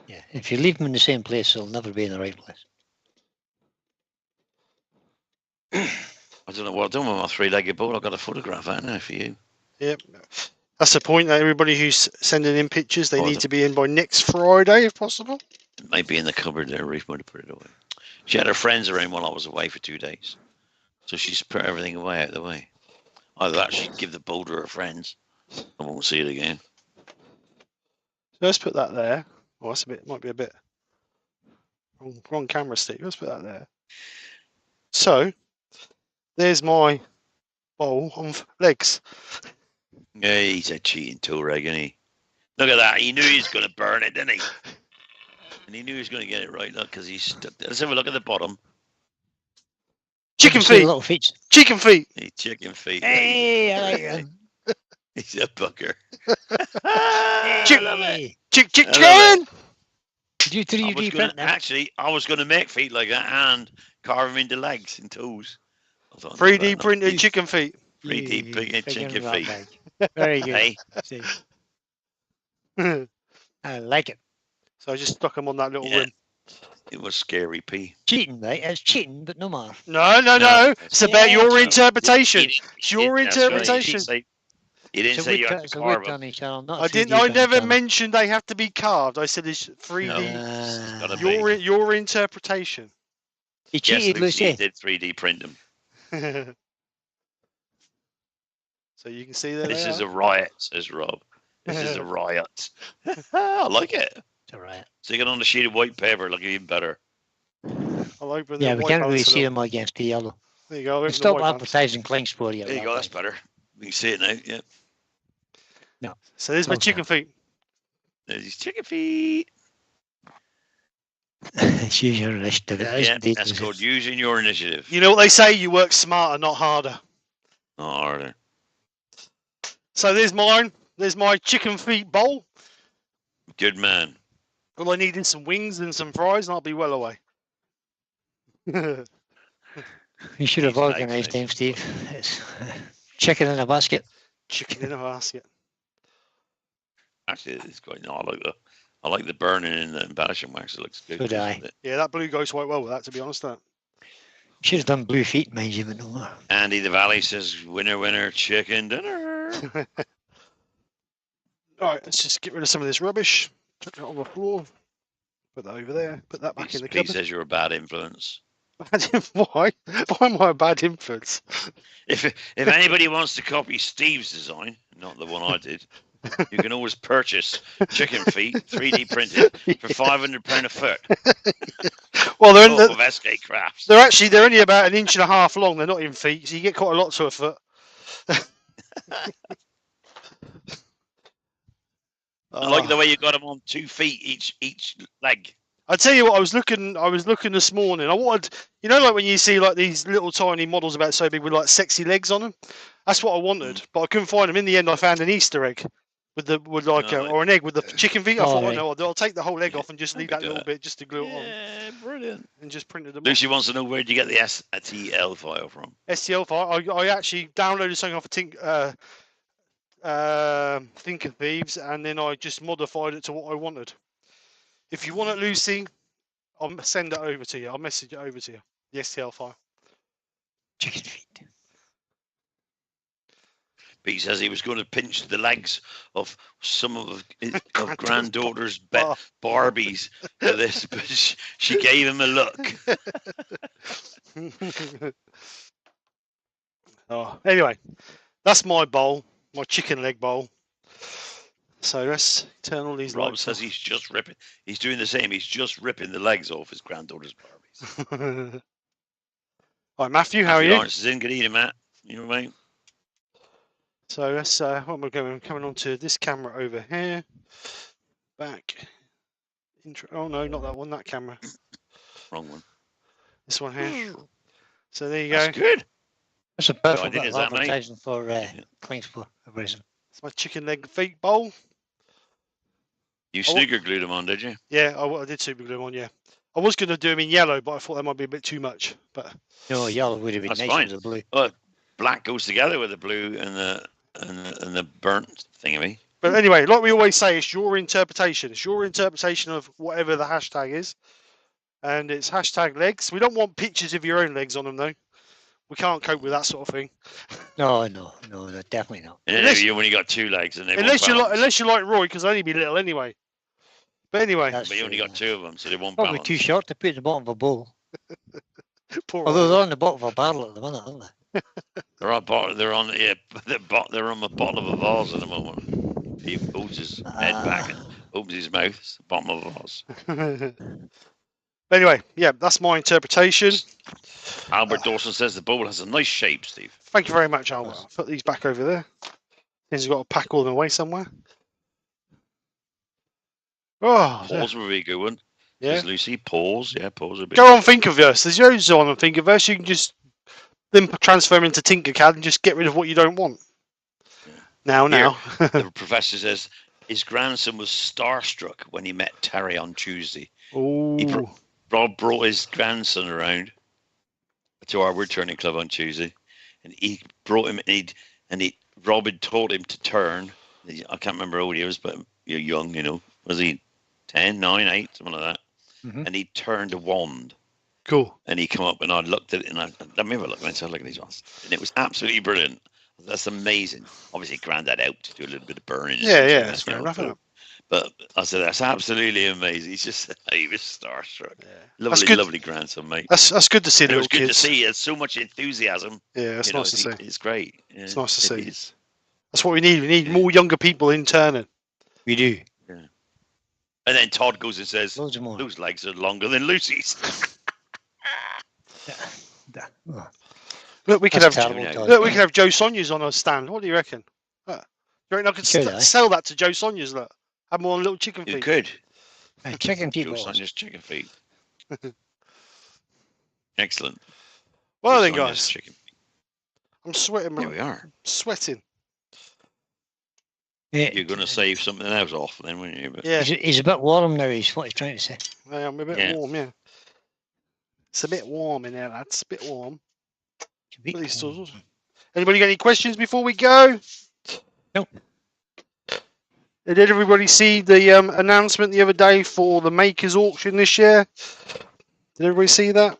Yeah, if you leave them in the same place, they'll never be in the right place. I don't know what I've done with my 3-legged bowl. I've got a photograph out now for you. Yep. That's the point. That everybody who's sending in pictures, they Oh, need to be in by next Friday, if possible. It might be in the cupboard there. Ruth might have put it away. She had her friends around while I was away for 2 days. So she's put everything away out of the way. Either that, she'd give the bowl to her friends. I won't see it again. So let's put that there. Oh, that's might be a bit wrong camera stick. Let's put that there. So there's my bowl of legs. Yeah, he's a cheating tool rig, isn't he? Look at that. He knew he was going to burn it, didn't he? And he knew he was going to get it right. Look, because he's stuck there. Let's have a look at the bottom. Chicken See the feet. little feet. Chicken feet. Hey, chicken feet. Hey, I like him. He's a bugger. Hey. Chicken. Did you 3D print them? Actually, I was going to make feet like that and carve them into legs and toes. 3D printed chicken feet. 3D printed chicken feet. Very good. Hey, See, So I like it. I just stuck them on that little Yeah. rim. It was Scary P. Cheating, right? It's cheating, but no matter. No. No, It's about yeah, your it's- interpretation. He It's your that's right. interpretation. He didn't say you had to It's a carve wood them. turning channel, not a I didn't. 3D I printing never channel. mentioned they have to be carved. I said it's 3D. No. It's gotta be. Your interpretation. He Yes, cheated, Lucy Lucy. did 3D print them. So you can see that. This is a riot, says Rob. This is a riot. I like it. It's alright. Stick it on a sheet of white paper, look even better. I'll open Yeah, the we white can't really balance a see little. them against the yellow. There you go. I'll open the Stop white balance. advertising Klingspor here. There you go, that's better. We can see it now, yeah. So there's my Okay. chicken feet. There's these chicken feet. It's use your initiative. It is Yeah, indeed. that's called using your initiative. You know what they say? You work smarter, not harder. Not harder. So there's mine. There's my chicken feet bowl. Good man. All I need is some wings and some fries, and I'll be well away. You should have He's nice, organised nice. them, Steve. It's chicken in a basket. Chicken in a basket. Actually, it's quite. No, I like the burning in the embellishing wax. It looks good. So do I. doesn't it? Yeah, that blue goes quite well with that, to be honest. That. Should have done blue feet, mind you, but no more. Andy the Valley says, "Winner, winner, chicken dinner." All right, let's just get rid of some of this rubbish. Chuck it on the floor. Put that over there. Put that back in the Pete cupboard. says you're a bad influence. Why? Why am I a bad influence? If anybody wants to copy Steve's design, not the one I did, you can always purchase chicken feet 3D printed for £500 a foot. Well, Off of SK Crafts. they're only about 1.5 inches long. They're not in feet, so you get quite a lot to a foot. I like the way you got them on 2 feet each leg. I tell you what, I was looking this morning. I wanted, you know, like when you see like these little tiny models about so big with like sexy legs on them. That's what I wanted, but I couldn't find them. In the end, I found an Easter egg or an egg with the chicken feet. I thought, right. no, I'll take the whole leg off and just I leave could that do little that. bit just to glue it on, Yeah, brilliant. and just printed them. Lucy wants to know where did you get the STL file from? STL file. I actually downloaded something off Think of Thieves, and then I just modified it to what I wanted. If you want it, Lucy, I'll send it over to you. I'll message it over to you. The STL file. Chicken feet. Pete says he was going to pinch the legs of some of Granddaughter's granddaughter's bar- Barbies for this, but she gave him a look. Oh, anyway, that's my bowl, my chicken leg bowl. So let's turn all these Rob lights says he's just ripping. He's doing the same. He's just ripping the legs off his granddaughter's Barbies. off. All right, Matthew, how are you? Lawrence is in. Good evening, Matt. You know what I mean? So let's what we're coming on to this camera over here. Back. Oh no, not that one. That camera. Wrong one. This one here. So there you That's go. good. That's a I perfect think bit of it's that many. advertising for Klingspor. Abrasive. It's my chicken leg feet bowl. You snooker glued them on, did you? Yeah, I did super glue them on. Yeah, I was going to do them in yellow, but I thought that might be a bit too much. But No, yellow would have been That's nice fine. with the blue. Black goes together with the blue and the burnt thingy. But anyway, like we always say, it's your interpretation. It's your interpretation of whatever the hashtag is. And it's hashtag legs. We don't want pictures of your own legs on them, though. We can't cope with that sort of thing. No, definitely not. And Unless- you only got 2 legs, and they Unless you won't balance. like Roy, because they'll only be little anyway. But anyway, That's But you only true, got 2 of them, so they won't Probably balance. too short to put in the bottom of a bowl. poor Although Roy. they're on the bottom of a barrel at the minute, aren't they? They're on they're on the bottom of a vase at the moment. He holds his head back and opens his mouth. It's the bottom of a vase. But anyway, yeah, that's my interpretation. Albert Dawson says the bowl has a nice shape, Steve. Thank you very much, Albert. I'll put these back over there. He's got to pack all of them away somewhere. Oh, yeah. Paws would be a good one. Yeah. Says Lucy, paws. Yeah, paws would be. Go on Thinkiverse. There's loads on Thinkiverse. You can just then transfer them into Tinkercad and just get rid of what you don't want. Yeah. Now. The professor says his grandson was starstruck when he met Terry on Tuesday. Ooh. Rob brought his grandson around to our wood turning club on Tuesday, and he brought him. Rob had taught him to turn. I can't remember how old he was, but you're young, you know. Was he 10, 9, 8, something like that? Mhm. and he turned a wand. Cool. And he come up and I looked at it and I remember looking and I said, look at these ones. And it was absolutely brilliant. That's amazing. Obviously, Grandad out to do a little bit of burning. And Yeah, stuff, yeah, you that's fair know, enough, isn't it? but I said, that's absolutely amazing. He was starstruck. Yeah. Lovely, good. lovely grandson, mate. That's good to see And the it was little good to kids. see. There's so much enthusiasm. Yeah, it's nice to see. It's great. Yeah, It's nice to see. it is. That's what we need. We need Yeah. more younger people in turning. We do. And then Todd goes and says, Loads more. those legs are longer than Lucy's. Oh, Look, we could that's have terrible, Todd. look, we could have Joe Sonia's on a stand. What do you reckon? You reckon I could Could I? sell that to Joe Sonia's? Look, have more little chicken You feet. could. Chicken Joe people. Sonia's chicken feet. Excellent. Well Joe then, Sonia's guys, chicken feet. I'm sweating. There Man. we are. I'm sweating. Yeah, You're going to save something else off then, weren't you? But Yeah, he's a bit warm now. He's what he's trying to say. I'm a bit Yeah. warm. Yeah, it's a bit warm in there. That's a bit warm. It's a bit But he's warm. still- Anybody got any questions before we go? No. Did everybody see the announcement the other day for the Makers auction this year? Did everybody see that?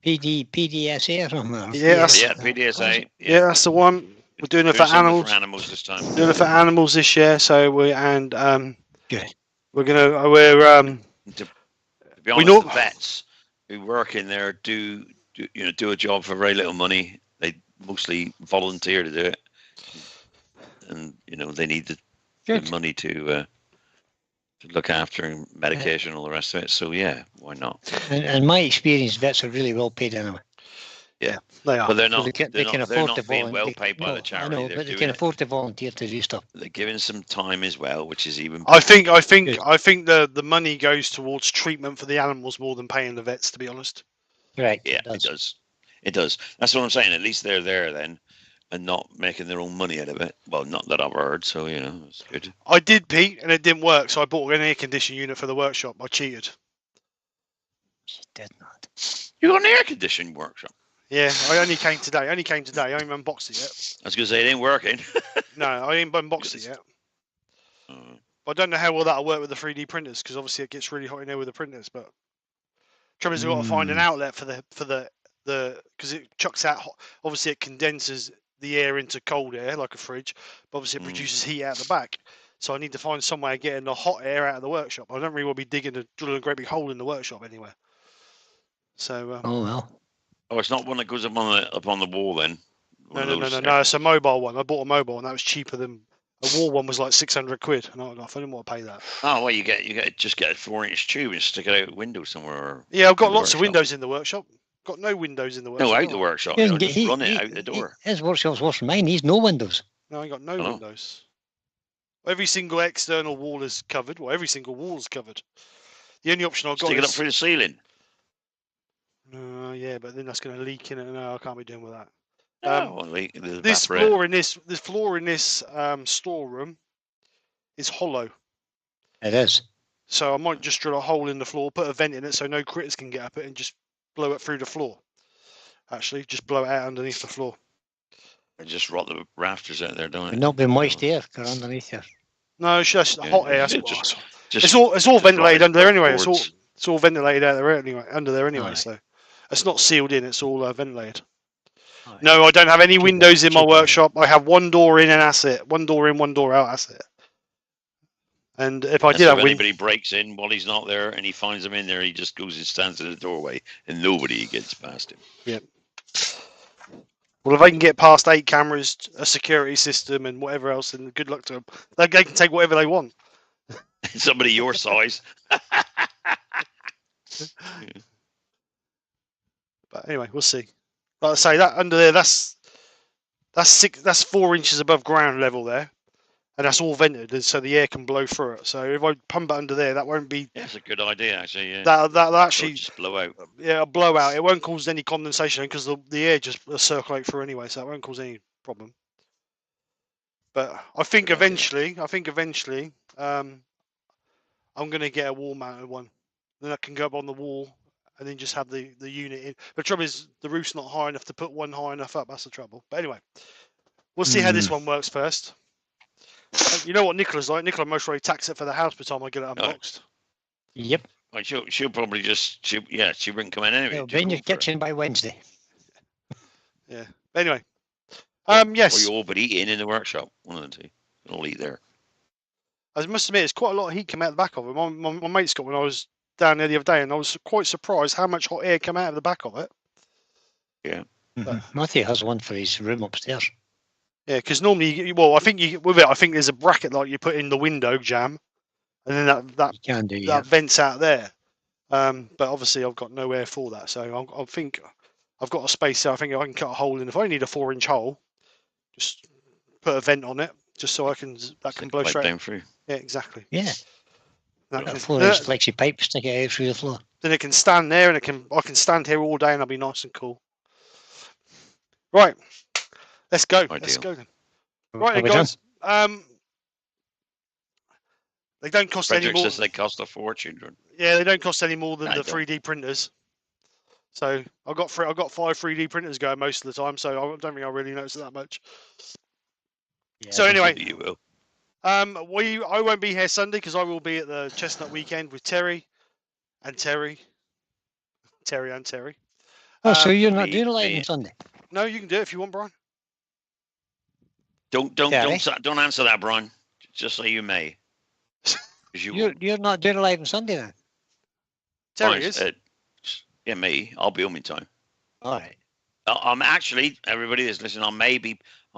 PDSA or something. Yeah, that's- yeah, PDSA. Yeah, that's the one. We're doing it for Doing something animals. For animals this time. Doing it for animals this year. So we're Good. we're gonna To be honest, know- the vets who work in there do a job for very little money. They mostly volunteer to do it, and they need the Good. money to look after medication and all the rest of it. So yeah, why not? And in my experience, vets are really well paid anyway. they are. But they're So not. they can they're afford not to being well volunteer. paid by No, the I charity. know, They're but they doing can it. afford to volunteer to do stuff. They're giving some time as well, which is even. I think Good. the money goes towards treatment for the animals more than paying the vets. To be honest. Right. Yeah, it does. It does. That's what I'm saying. At least they're there then, and not making their own money out of it. Well, not that I've heard. So it's good. I did, Pete, and it didn't work. So I bought an air conditioning unit for the workshop. I cheated. She did not. You got an air conditioning workshop. Yeah, I only came today. I haven't unboxed it yet. I was going to say it ain't working. No, I ain't unboxed it yet. But I don't know how well that'll work with the 3D printers because obviously it gets really hot in there with the printers. But trouble is, we've got to find an outlet for the because it chucks out hot. Obviously, it condenses the air into cold air like a fridge. But obviously, it produces heat out the back. So I need to find some way of getting the hot air out of the workshop. I don't really want to be drilling a great big hole in the workshop anywhere. So. Oh well. Oh, it's not one that goes up on the wall then. No. It's a mobile one. I bought a mobile, and that was cheaper than a wall one. Was like £600. And I didn't want to pay that. Oh well, you get a 4-inch tube and stick it out a window somewhere. Or Yeah, I've got in the lots of workshop. windows in the workshop. Got no windows in the workshop. No, out the workshop. Yeah, Just run it out the door. His workshop's worse than mine. He's no windows. No, I ain't got no Oh. windows. Every single external wall is covered. Well, every single wall is covered. The only option I've got Stick it up is through the ceiling. yeah, but then that's going to leak in it. No, I can't be doing with that. This floor in this storeroom is hollow. It is. So I might just drill a hole in the floor, put a vent in it so no critters can get up it, and just blow it through the floor. Actually, just blow it out underneath the floor. And just rot the rafters out there, don't Would it? not be moist air got underneath here. No, it's just Yeah, hot air. yeah, That's just- it's all ventilated under there anyway. boards. It's all ventilated out there anyway. Under there anyway, Aye. so it's not sealed in. It's all ventilated. Aye. No, I don't have any Keep it- windows in my keep it. workshop. I have one door in and that's it. One door in, one door out. That's it. And if I And did so have if windows, anybody breaks in while he's not there and he finds them in there, he just goes and stands in the doorway and nobody gets past him. well, if they can get past 8 cameras, a security system, and whatever else, then good luck to them. They can take whatever they want. Somebody your size. But anyway, we'll see. Like I say, that under there, that's 4 inches above ground level there, and that's all vented, and so the air can blow through it. So if I pump it under there, that won't be Yeah, it's a good idea, actually. Yeah. that It'll actually just blow out. a blowout. It won't cause any condensation because the air just will circulate through anyway, so it won't cause any problem. But I think Good idea. eventually, I'm going to get a wall-mounted one. Then that can go up on the wall, and then just have the unit in. But the trouble is, the roof's not high enough to put one high enough up. That's the trouble. But anyway, we'll see how this one works first. You know what Nicola's like? Nicola most probably tax it for the house by the time I get it unboxed. Yep. Well, she'll probably just she wouldn't come in anyway. It'll Just be in your go for it. kitchen by Wednesday. Yeah. Anyway. Or Yes. you all but eating in the workshop. One of the two. You'll eat there. I must admit, it's quite a lot of heat come out the back of it. My mate's got one. I was down there the other day, and I was quite surprised how much hot air came out of the back of it. Yeah. Matthew has one for his room upstairs. Yeah, because normally, I think with it, I think there's a bracket like you put in the window jamb, and then that You can do, yeah. vents out there. But obviously, I've got no air for that, so I think I've got a space there. I think I can cut a hole in. If I need a 4-inch hole, just put a vent on it, just so can blow Pipe straight down through. Yeah, exactly. Yeah. That Got a can- 4-inch flexi pipe sticking out through the floor. then it can stand there, and I can stand here all day, and I'll be nice and cool. Right, let's go. Let's Ideal. go then. Right, then, Are we done? guys. They don't cost any Frederick more. says they cost a fortune. Yeah, they don't cost any more than No, the they don't. 3D printers. So I've got 5 3D printers going most of the time, so I don't think I really notice it that much. Yeah, So I think anyway, You will. I won't be here Sunday because I will be at the Chestnut Weekend with Terry. Oh, so you're not me- doing a live me- on Sunday? No, you can do it if you want, Brian. Don't Terry? don't answer that, Brian. Just say you may. 'Cause you You're not doing a live on Sunday then? Terry Brian, is. Yeah, me. I'll be home in time. All right. I'm actually everybody that's listening. I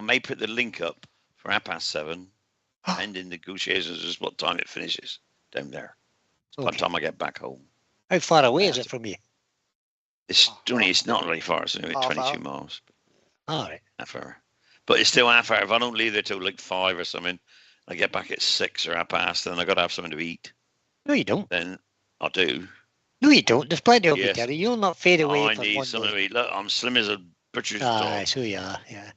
may put the link up for 7:30, pending negotiations as what time it finishes down there. By the Okay. time I get back home, How far away is it from you? it's not really far. It's only Half 22 hour. miles, All right. half hour. But it's still half hour. If I don't leave there till like 5 or something, I get back at 6 or 7:30. Then I got to have something to eat. No, you don't. Then I do. No, you don't. There's plenty of you, Yes. Terry. You'll not fade away I for need one something day. to eat. Look, I'm slim as a butcher's Aye, dog. so you are, yeah.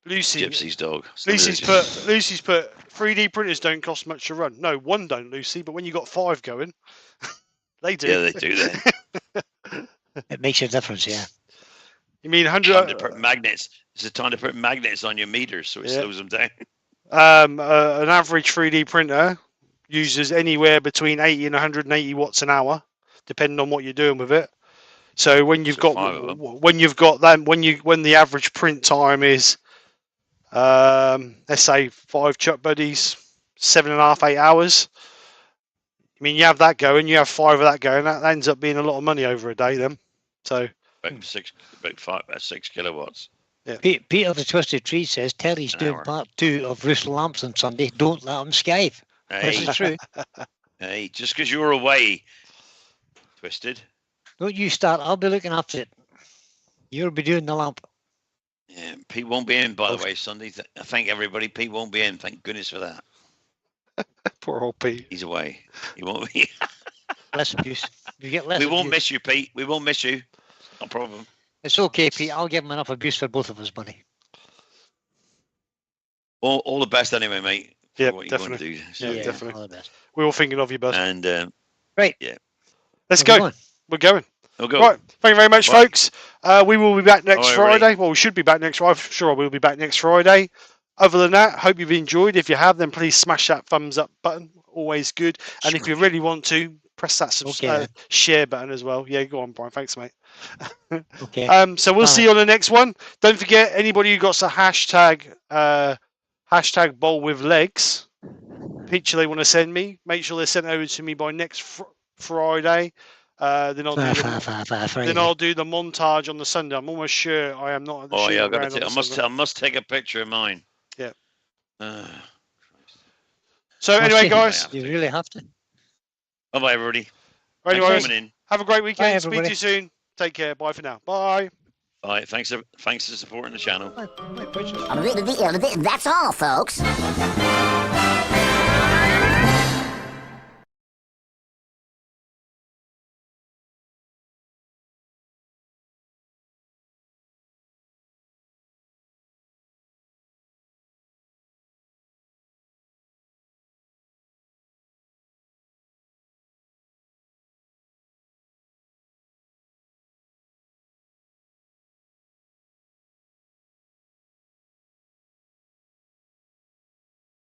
Lucy. Gypsy's dog. Slim as Lucy's put 3D printers don't cost much to run. No, one don't, Lucy. But when you got 5 going, they do. Yeah, they do that. It makes a difference, yeah. You mean Time to 100? put magnets. It's the time to put magnets on your meters so it Yeah. slows them down. An average 3D printer uses anywhere between 80 and 180 watts an hour, depending on what you're doing with it. So when you've So got 5 of them. when the average print time is, let's say 5 Chuck Buddies, 7.5, 8 hours. I mean, you have that going, you have 5 of that going. That ends up being a lot of money over a day, then. So About 6 kilowatts. Peter the Twisted Tree says Terry's An doing hour. part 2 of Roost Lamps on Sunday. Don't let him skive. This Hey, is true. hey, just because you're away, Twisted. Don't you start. I'll be looking after it. You'll be doing the lamp. Yeah, Pete won't be in, by the way, Sunday. I thank everybody. Pete won't be in. Thank goodness for that. poor old Pete. He's away. He won't be. Less abuse. You get less We won't abuse. miss you, Pete. We won't miss you. No problem. It's okay, Pete. I'll give him enough abuse for both of us, buddy. All the best anyway, mate. for Yeah, what definitely. You want to do. Yeah, definitely. All the best. We're all thinking of you, bud. And Let's Where go. we going? We're going. we'll go. Right. Thank you very much, Right. folks. We will be back next All right, Friday. Well, we should be back next Friday. I'm sure I will be back next Friday. Other than that, hope you've enjoyed. If you have, then please smash that thumbs up button. Always good. And if you really want to, press that Okay. share button as well. Yeah, go on, Brian. Thanks, mate. Okay. So we'll see you on the next one. Don't forget, anybody who got a hashtag bowl with legs picture they want to send me, make sure they're sent over to me by next Friday. Then I'll do the montage on the Sunday. I'm almost sure I am not at the Oh yeah, shooting I've got ground to. on the Sunday. I must take a picture of mine. Yeah. So So anyway, guys, You really have to. bye, everybody. anyway, Thanks guys, for coming in. have a great weekend. Bye, Speak to everybody. you soon. Take care. Bye for now. Bye. Bye. Thanks for supporting the channel. My pleasure. That's all, folks.